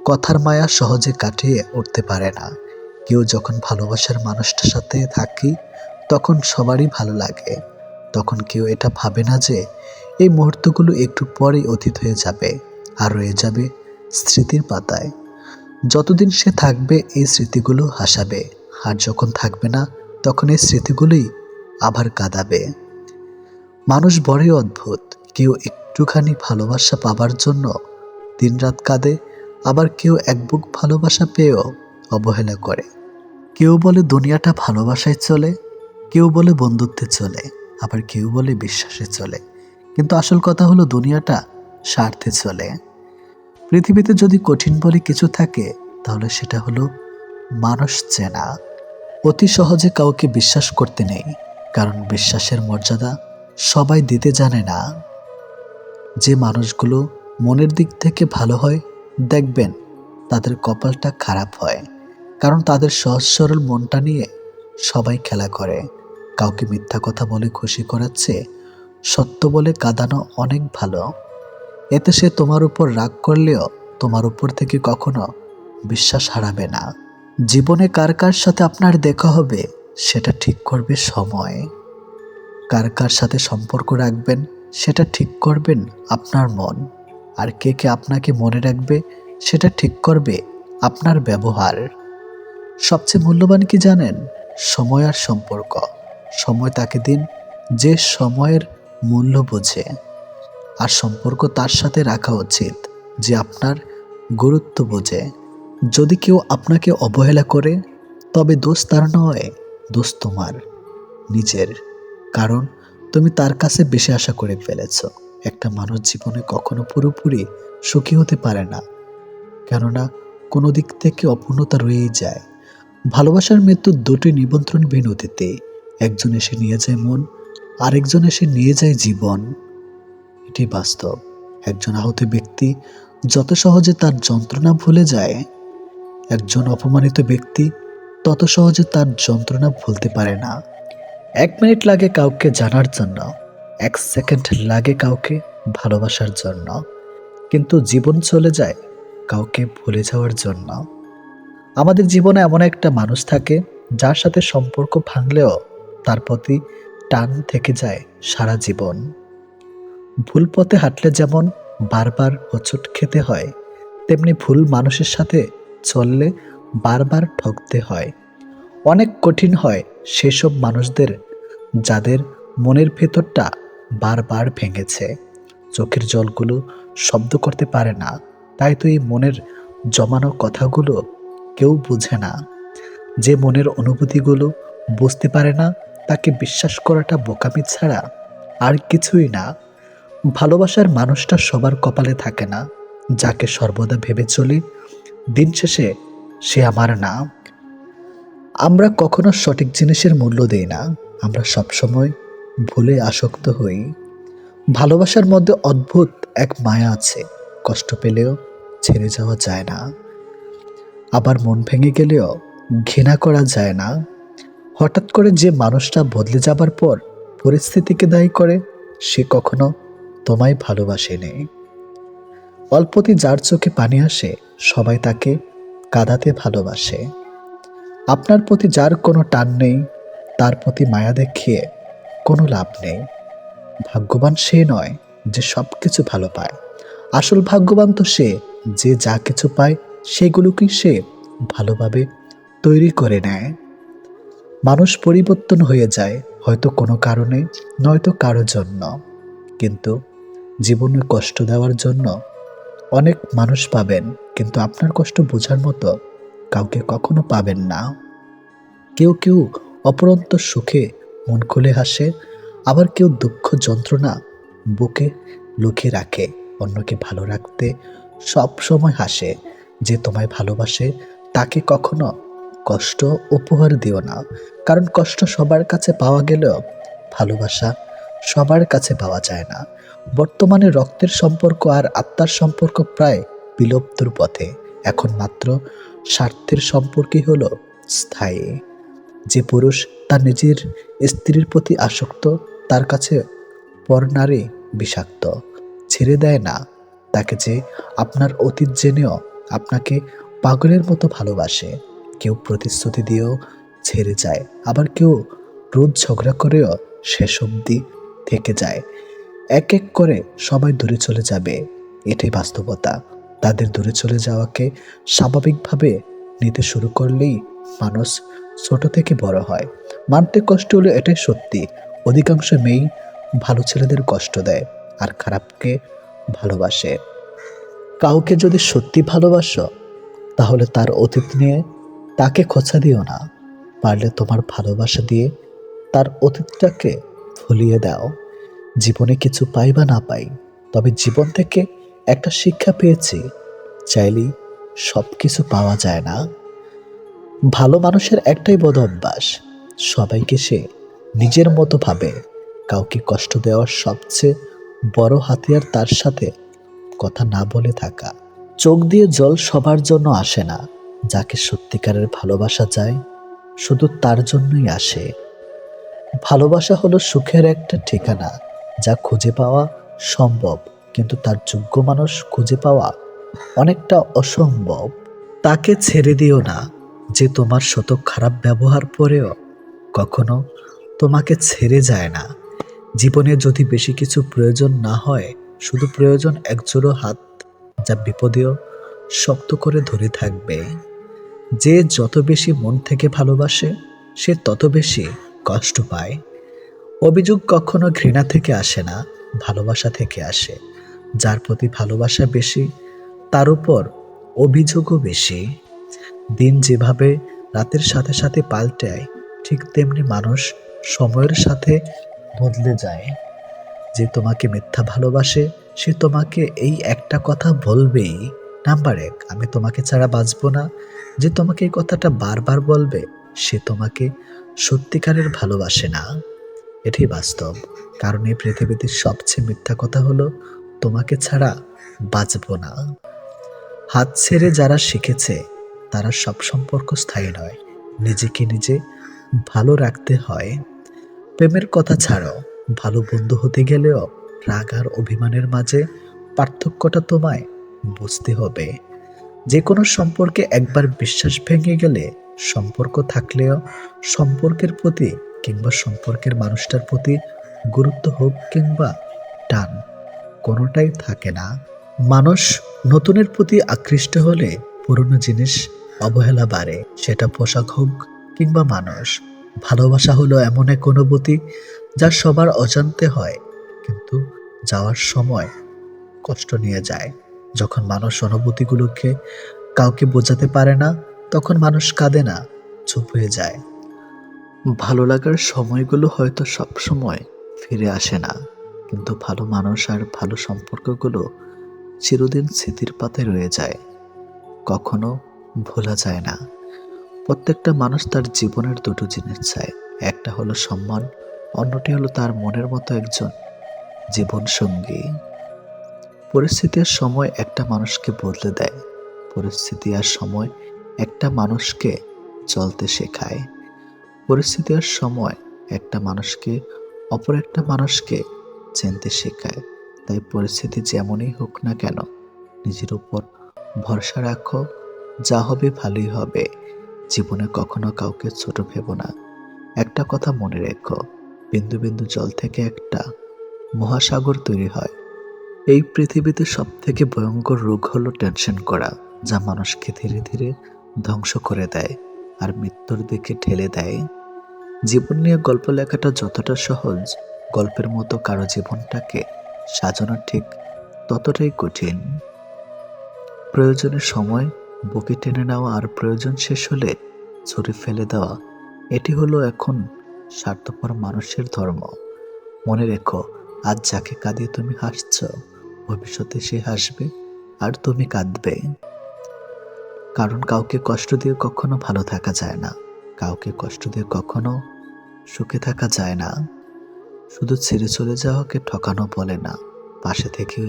কথার মায়া সহজে কাটিয়ে উঠতে পারে না। কেউ যখন ভালোবাসার মানুষটার সাথে থাকি, তখন সবারই ভালো লাগে। তখন কেউ এটা ভাবে না যে এই মুহূর্তগুলো একটু পরেই অতীত হয়ে যাবে, আর রয়ে যাবে স্মৃতির পাতায়। যতদিন সে থাকবে এই স্মৃতিগুলো হাসাবে, আর যখন থাকবে না, তখন এই স্মৃতিগুলোই আবার কাঁদাবে। মানুষ বড়ই অদ্ভুত, কেউ একটুখানি ভালোবাসা পাবার জন্য দিনরাত কাঁদে, আবার কেউ এক বুক ভালোবাসা পেয়েও অবহেলা করে। কেউ বলে দুনিয়াটা ভালোবাসায় চলে, কেউ বলে বন্ধুত্বে চলে, আবার কেউ বলে বিশ্বাসে চলে। কিন্তু আসল কথা হলো দুনিয়াটা স্বার্থে চলে। পৃথিবীতে যদি কঠিন বলে কিছু থাকে, তাহলে সেটা হলো মানুষ চেনা। অতি সহজে কাউকে বিশ্বাস করতে নেই, কারণ বিশ্বাসের মর্যাদা সবাই দিতে জানে না। যে মানুষগুলো মনের দিক থেকে ভালো হয়, দেখবেন তাদের কপালটা খারাপ হয়, কারণ তাদের সহজ সরল মনটা নিয়ে সবাই খেলা করে। কাউকে মিথ্যা কথা বলে খুশি করাচ্ছে সত্য বলে কাঁদানো অনেক ভালো। এতে সে তোমার উপর রাগ করলেও তোমার উপর থেকে কখনো বিশ্বাস হারাবে না। জীবনে কার কার সাথে আপনার দেখা হবে সেটা ঠিক করবে সময়। কার কার সাথে সম্পর্ক রাখবেন সেটা ঠিক করবেন আপনার মন। আর কে কে আপনাকে মনে রাখবে সেটা ঠিক করবে আপনার ব্যবহার। সবচেয়ে মূল্যবান কি জানেন? সময় আর সম্পর্ক। সময় তাকে দিন যে সময়ের মূল্য বোঝে, আর সম্পর্ক তার সাথে রাখা উচিত যে আপনার গুরুত্ব বোঝে। যদি কেউ আপনাকে অবহেলা করে তবে দোষ তার নয়, দোষ তোমার নিজের। কারণ তুমি তার কাছে বেশি আশা করে ফেলেছ। একটা মানুষ জীবনে কখনো পুরোপুরি সুখী হতে পারে না, কেননা কোনো দিক থেকে অপূর্ণতা রয়েই যায়। ভালোবাসার মৃত্যু দুটি নিমন্ত্রণবিহীন অতিথি। একজন এসে নিয়ে যায় মন, আরেকজন এসে নিয়ে যায় জীবন। এটি বাস্তব। একজন আহত ব্যক্তি যত সহজে তার যন্ত্রণা ভুলে যায়, একজন অপমানিত ব্যক্তি তত সহজে তার যন্ত্রণা ভুলতে পারে না। 1 মিনিট লাগে কাউকে জানার জন্য, 1 সেকেন্ড লাগে কাউকে ভালোবাসার জন্য, কিন্তু জীবন চলে যায় কাউকে ভুলে যাওয়ার জন্য। আমাদের জীবনে এমন একটা মানুষ থাকে যার সাথে সম্পর্ক ভাঙলেও তার প্রতি টান থেকে যায় সারা জীবন। ভুল পথে হাঁটলে যেমন বারবার হোঁচট খেতে হয়, তেমনি ভুল মানুষের সাথে চললে বারবার ঠকতে হয়। অনেক কঠিন হয় সেসব মানুষদের যাদের মনের ভেতরটা বারবার ভেঙেছে। চোখের জলগুলো শব্দ করতে পারে না, তাই তো এই মনের জমানো কথাগুলো কেউ বুঝে না। যে মনের অনুভূতিগুলো বুঝতে পারে না তাকে বিশ্বাস করাটা বোকামি ছাড়া আর কিছুই না। ভালোবাসার মানুষটা সবার কপালে থাকে না। যাকে সর্বদা ভেবে চলি দিন শেষে সে আমার না। আমরা কখনো সঠিক জিনিসের মূল্য দেই না, আমরা সবসময় ভুলে আসক্ত হই। ভালোবাসার মধ্যে অদ্ভুত এক মায়া আছে, কষ্ট পেলেও ছেড়ে যাওয়া যায় না, আবার মন ভেঙে গেলেও ঘৃণা করা যায় না। হঠাৎ করে যে মানুষটা বদলে যাবার পর পরিস্থিতিকে দায়ী করে, সে কখনো তোমায় ভালোবাসেনি। অল্পতে যার চোখে পানি আসে সবাই তাকে কাঁদাতে ভালোবাসে। আপনার প্রতি যার কোনো টান নেই তার প্রতি মায়া দেখিয়ে কোনো লাভ নেই। ভাগ্যবান সে নয় যে সব কিছু ভালো পায়, আসল ভাগ্যবান তো সে যে যা কিছু পায় সেগুলোকেই সে ভালোভাবে তৈরি করে নেয়। মানুষ পরিবর্তন হয়ে যায় হয়তো কোনো কারণে, নয়তো কারো জন্য, কিন্তু জীবনে কষ্ট দেওয়ার জন্য অনেক মানুষ পাবেন, কিন্তু আপনার কষ্ট বোঝার মতো কাউকে কখনো পাবেন না। কেউ কেউ অপরন্ত সুখে মন খুলে হাসে, আবার কেউ দুঃখ যন্ত্রণা বুকে লুকিয়ে রাখে। অন্যকে ভালো রাখতে সব সময় হাসে। যে তোমায় ভালোবাসে তাকে কখনো কষ্ট উপহার দিও না, কারণ কষ্ট সবার কাছে পাওয়া গেলেও ভালোবাসা সবার কাছে পাওয়া যায় না। বর্তমানে রক্তের সম্পর্ক আর আত্মার সম্পর্ক প্রায় বিলুপ্তর পথে। এখন মাত্র স্বার্থের সম্পর্কই হলো স্থায়ী। যে পুরুষ তার নিজের স্ত্রীর প্রতি আসক্ত তার কাছে পর নারী বিষাক্ত। ছেড়ে দেয় না তাকে যে আপনার অতীত জেনেও আপনাকে পাগলের মতো ভালোবাসে। কেউ প্রতিশ্রুতি দিয়েও ছেড়ে যায়, আবার কেউ রোজ ঝগড়া করেও শেষ অবধি থেকে যায়। এক এক করে সবাই দূরে চলে যাবে, এটাই বাস্তবতা। তাদের দূরে চলে যাওয়াকে স্বাভাবিকভাবে নিতে শুরু করলেই মানুষ ছোট থেকে বড় হয়। মানতে কষ্ট হলে এটাই সত্যি, অধিকাংশ মেয়েই ভালো ছেলেদের কষ্ট দেয় আর খারাপকে ভালোবাসে। কাউকে যদি সত্যি ভালোবাসো তাহলে তার অতীত নিয়ে তাকে খোঁচা দিও না, পারলে তোমার ভালোবাসা দিয়ে তার অতীতটাকে ভুলিয়ে দাও। জীবনে কিছু পাই বা না পাই, তবে জীবন থেকে একটা শিক্ষা পেয়েছি, চাইলেই সব কিছু পাওয়া যায় না। ভালো মানুষের একটাই বদ অভ্যাস, সবাইকে সে নিজের মতো ভাবে। কাউকে কষ্ট দেওয়ার সবচেয়ে বড় হাতিয়ার তার সাথে কথা না বলে থাকা। চোখ দিয়ে জল সবার জন্য আসে না, যাকে সত্যিকারের ভালোবাসা যায় শুধু তার জন্যই আসে। ভালোবাসা হলো সুখের একটা ঠিকানা যা খুঁজে পাওয়া সম্ভব, কিন্তু তার যোগ্য মানুষ খুঁজে পাওয়া অনেকটা অসম্ভব। তাকে ছেড়ে দিও না, যে তোমার শত খারাপ ব্যবহার পরেও কখনো তোমাকে ছেড়ে যায় না। জীবনে যদি বেশি কিছু প্রয়োজন না হয়, শুধু প্রয়োজন একজোড়ো হাত, যা বিপদেও শক্ত করে ধরে থাকবে। যে যত বেশি মন থেকে ভালোবাসে, সে তত বেশি কষ্ট পায়। অভিযোগ কখনো ঘৃণা থেকে আসে না, ভালোবাসা থেকে আসে। যার প্রতি ভালোবাসা বেশি, তার উপর অভিযোগও বেশি। দিন যেভাবে রাতের সাথে সাথে পাল্টায়, ঠিক তেমনি মানুষ সময়ের সাথে বদলে যায়। যে তোমাকে মিথ্যা ভালোবাসে, সে তোমাকে এই একটা কথা বলবেই, নাম্বার এক, আমি তোমাকে ছাড়া বাঁচবো না। যে তোমাকে এই কথাটা বারবার বলবে, সে তোমাকে সত্যিকারের ভালোবাসে না। এটাই বাস্তব। কারণ এই পৃথিবীতে সবচেয়ে মিথ্যা কথা হলো, তোমাকে ছাড়া বাঁচবো না। হাত ছেড়ে যারা শিখেছে, তারা সব সম্পর্ক স্থায়ী নয়। নিজেকে নিজে ভালো রাখতে হয়। প্রেমের কথা ছাড়ো, ভালো বন্ধু হতে গেলেও রাগ আর অভিমানের মাঝে পার্থক্যটা তোমায় বুঝতে হবে। যে কোনো সম্পর্কে একবার বিশ্বাস ভেঙে গেলে, সম্পর্ক থাকলেও সম্পর্কের প্রতি কিংবা সম্পর্কের মানুষটার প্রতি গুরুত্ব হোক কিংবা টান, কোনোটাই থাকে না। মানুষ নতুনের প্রতি আকৃষ্ট হলে পুরনো জিনিস অবহেলা বাড়ে, সেটা পোশাক হোক কিংবা মানুষ। ভালোবাসা হলো এমন এক অনুভূতি যা সবার অজান্তে হয়, কিন্তু যাওয়ার সময় কষ্ট নিয়ে যায়। যখন মানুষ অনুভূতিগুলোকে কাউকে বোঝাতে পারে না, তখন মানুষ কাঁদে না, চুপ হয়ে যায়। ভালো লাগার সময়গুলো হয়তো সব সময় ফিরে আসে না, কিন্তু ভালো মানুষ আর ভালো সম্পর্কগুলো চিরদিন স্মৃতির পাতায় রয়ে যায়, কখনো ভোলা যায় না। প্রত্যেকটা মানুষ তার জীবনের দুটো জিনিস চায়, একটা হলো সম্মান, অন্যটি হলো তার মনের মতো একজন জীবন সঙ্গী। পরিস্থিতি আর সময় একটা মানুষকে বদলে দেয়, পরিস্থিতি আর সময় একটা মানুষকে চলতে শেখায়। পরিস্থিতি আর সময় একটা মানুষকে অপর একটা মানুষকে চিনতে শেখায়। তাই পরিস্থিতি যেমনই হোক না কেন, নিজের উপর ভরসা রাখো, যা হবে ভালোই হবে। জীবনে কখনো কাউকে ছোট ভেবো না। একটা কথা মনে রেখো, বিন্দু বিন্দু জল থেকে একটা মহাসাগর তৈরি হয়। এই পৃথিবীতে সব থেকে ভয়ঙ্কর রোগ হলো টেনশন করা, যা মানুষকে ধীরে ধীরে ধ্বংস করে দেয় আর মৃত্যুর দিকে ঠেলে দেয়। জীবন নিয়ে গল্প লেখাটা যতটা সহজ, গল্পের মতো কারো জীবনটাকে সাজানো ঠিক ততটাই কঠিন। প্রয়োজনের সময় বুকে টেনে নেওয়া আর প্রয়োজন শেষ হলে ছুঁড়ে ফেলে দেওয়া, এটি হলো এখন স্বার্থপর মানুষের ধর্ম। মনে রেখো, আজ যাকে কাঁদিয়ে তুমি হাসছ, ভবিষ্যতে সে হাসবে আর তুমি কাঁদবে। কারণ কাউকে কষ্ট দিয়ে কখনো ভালো থাকা যায় না, কাউকে কষ্ট দিয়ে কখনো সুখে থাকা যায় না। শুধু ছেড়ে চলে যাওয়াকে ঠকানো বলে না, পাশে থেকে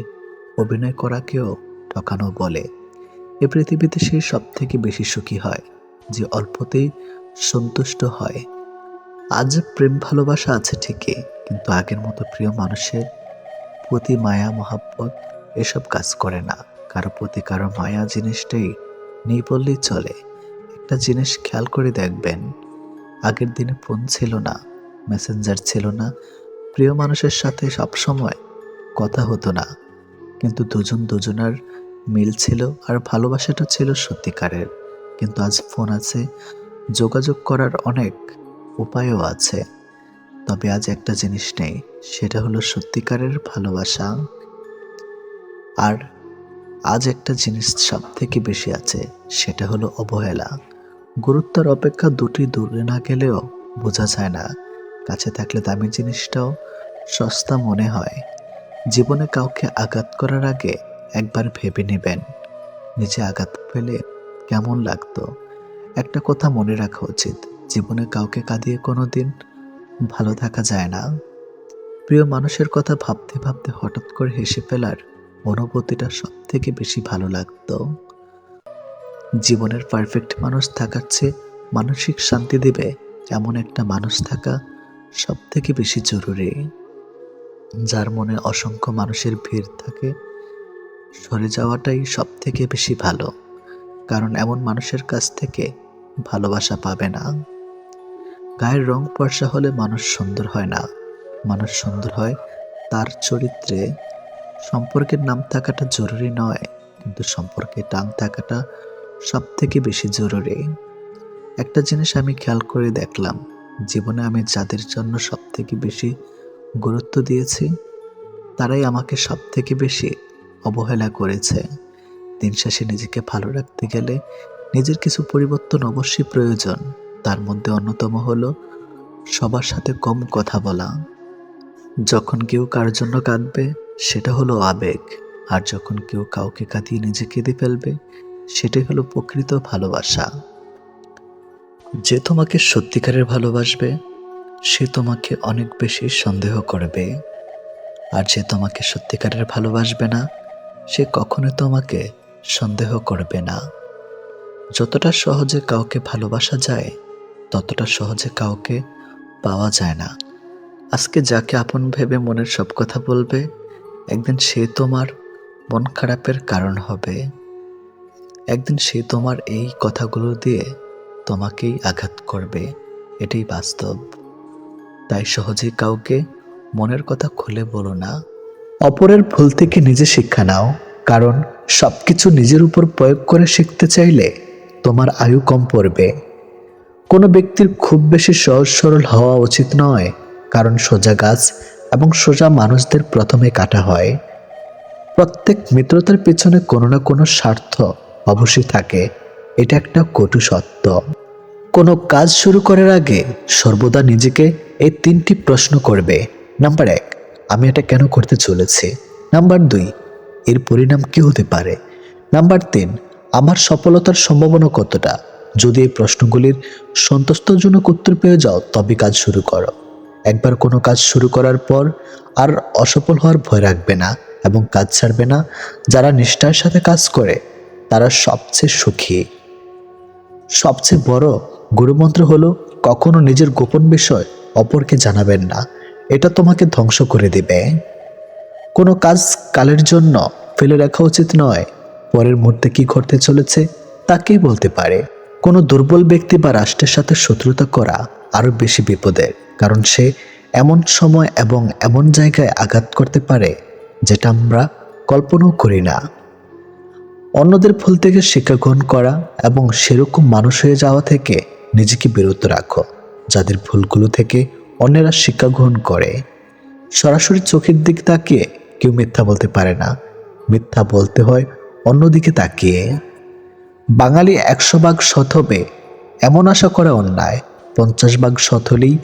অভিনয় করাকেও ঠকানো বলে। এ পৃথিবীতে সে সব থেকে বেশি সুখী হয় যে অল্পতেই সন্তুষ্ট হয়। আজ প্রেম ভালোবাসা আছে ঠিকই, কিন্তু আগের মতো প্রিয় মানুষের প্রতি মায়া মহাব্বত এসব কাজ করে না। কারো প্রতি কারো মায়া জিনিসটাই নেই বললেই চলে। একটা জিনিস খেয়াল করে দেখবেন, আগের দিনে ফোন ছিল না, মেসেঞ্জার ছিল না, প্রিয় মানুষের সাথে সবসময় কথা হতো না, কিন্তু দুজন দুজনার মিল ছিল আর ভালোবাসাটা ছিল সত্যিকারের। কিন্তু আজ ফোন আছে, যোগাযোগ করার অনেক উপায়ও আছে, তবে আজ একটা জিনিস নেই, সেটা হলো সত্যিকারের ভালোবাসা। আর আজ একটা জিনিস সব থেকে বেশি আছে, সেটা হলো অবহেলা। গুরুত্বের অপেক্ষা দুটি দূরে না গেলেও বোঝা যায় না, কাছে থাকলে দামি জিনিসটাও সস্তা মনে হয়। জীবনে কাউকে আঘাত করার আগে একবার ভেবে নেবেন, নিজে আঘাত পেলে কেমন লাগতো। একটা কথা মনে রাখা উচিত, জীবনে কাউকে কাঁদিয়ে কোনোদিন ভালো থাকা যায় না। প্রিয় মানুষের কথা ভাবতে ভাবতে হঠাৎ করে হেসে ফেলার অনুভূতিটা সব থেকে বেশি ভালো লাগতো। জীবনের পারফেক্ট মানুষ থাকার চেয়ে মানসিক শান্তি দেবে এমন একটা মানুষ থাকা সব থেকে বেশি জরুরি। যার মনে অসংখ্য মানুষের ভিড় থাকে, সরে যাওয়াটাই সব থেকে বেশি ভালো। কারণ এমন মানুষের কাছ থেকে ভালোবাসা পাবে না। গায়ের রং ফর্সা হলে মানুষ সুন্দর হয় না, মানুষ সুন্দর হয় তার চরিত্রে। সম্পর্কের নাম থাকাটা জরুরি নয়, কিন্তু সম্পর্কে টান থাকাটা সব থেকে বেশি জরুরি। একটা জিনিস আমি খেয়াল করে দেখলাম, জীবনে আমি যাদের জন্য সব থেকে বেশি গুরুত্ব দিয়েছি, তারাই আমাকে সব থেকে বেশি অবহেলা করেছে। দিন শেষে নিজেকে ভালো রাখতে গেলে নিজের কিছু পরিবর্তন অবশ্যই প্রয়োজন। তার মধ্যে অন্যতম হলো সবার সাথে কম কথা বলা। যখন কেউ কার জন্য কাঁদবে সেটা হলো আবেগ, আর যখন কেউ কাউকে কাঁদিয়ে নিজে কেঁদে ফেলবে সেটাই হলো প্রকৃত ভালোবাসা। যে তোমাকে সত্যিকারের ভালোবাসবে সে তোমাকে অনেক বেশি সন্দেহ করবে, আর যে তোমাকে সত্যিকারের ভালোবাসবে না সে কখনো তোমাকে সন্দেহ করবে না। যতটা সহজে কাউকে ভালোবাসা যায় ততটা সহজে কাউকে পাওয়া যায় না। আজকে যাকে আপন ভেবে মনের সব কথা বলবে, একদিন সে তোমার মন খারাপের কারণ হবে। একদিন সে তোমার এই কথাগুলো দিয়ে তোমাকেই আঘাত করবে, এটাই বাস্তব। তাই সহজেই কাউকে মনের কথা খুলে বলো না। অপরের ভুল থেকে নিজে শিক্ষা নাও, কারণ সবকিছু নিজের উপর প্রয়োগ করে শিখতে চাইলে তোমার আয়ু কম পড়বে। কোনো ব্যক্তির খুব বেশি সহজ সরল হওয়া উচিত নয়, কারণ সোজা গাছ এবং সোজা মানুষদের প্রথমে কাটা হয়। প্রত্যেক মিত্রতার পেছনে কোনো না কোনো স্বার্থ অবশ্যই থাকে, এটা একটা কটু সত্য। কোনো কাজ শুরু করার আগে সর্বদা নিজেকে এই 3টি প্রশ্ন করবে। নাম্বার 1, আমি এটা কেন করতে চলেছি? নাম্বার 2, এর পরিণাম কি হতে পারে? নাম্বার 3, আমার সফলতার সম্ভাবনা কতটা? যদি এই প্রশ্নগুলির সন্তুষ্টজনক উত্তর পেয়ে যাও তবে কাজ শুরু করো। একবার কোনো কাজ শুরু করার পর আর অসফল হওয়ার ভয় রাখবে না এবং কাজ ছাড়বে না। যারা নিষ্ঠার সাথে কাজ করে তারা সবচেয়ে সুখী। সবচেয়ে বড় গুরুমন্ত্র হলো কখনো নিজের গোপন বিষয় অপরকে জানাবেন না, এটা তোমাকে ধ্বংস করে দিবে। কোনো কাজ কালের জন্য ফেলে রাখা উচিত নয়, পরের মুহূর্তে কি ঘটতে চলেছে তা কে বলতে পারে। কোনো দুর্বল ব্যক্তি বা রাষ্ট্রের সাথে শত্রুতা করা আরো বেশি বিপদের, কারণ সে এমন সময় এবং এমন জায়গায় আঘাত করতে পারে যেটা আমরা কল্পনাও করি না। অন্যদের ভুল থেকে শিক্ষা গ্রহণ করা এবং সেরকম মানুষ হয়ে যাওয়া থেকে নিজেকে বিরত রাখো যাদের ভুলগুলো থেকে অন্যেরা শিক্ষা গ্রহণ করে। সরাসরি চোখের দিক তাকিয়ে কেউ মিথ্যা বলতে পারে না, মিথ্যা বলতে হয় অন্যদিকে তাকিয়ে। বাঙালি 100 ভাগ সৎ হবে এমন আশা করা অন্যায়, 50 ভাগ সৎ হলেই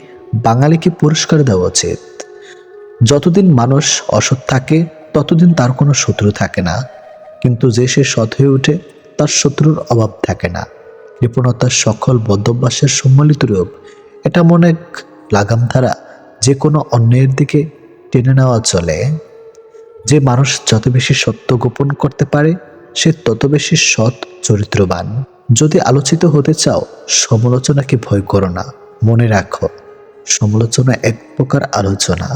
বাঙালিকে পুরস্কার দেওয়া উচিত। যতদিন মানুষ অসৎ থাকে ততদিন তার কোনো শত্রু থাকে না, কিন্তু যে সে সৎ হয়ে ওঠে তার শত্রুর অভাব থাকে না। কৃপণতার সকল বদ্ধভ্যাসের সম্মিলিত রূপ, এটা মনে এক লাগাম ধারা, যে কোনো অন্যায়ের দিকে টেনে নেওয়া চলে। যে মানুষ যত বেশি সত্য গোপন করতে পারে সে তত বেশি সৎ চরিত্রবান। যদি আলোচিত হতে চাও সমালোচনাকে ভয় করো না, মনে রাখো সমালোচনা এক প্রকার আলোচনা।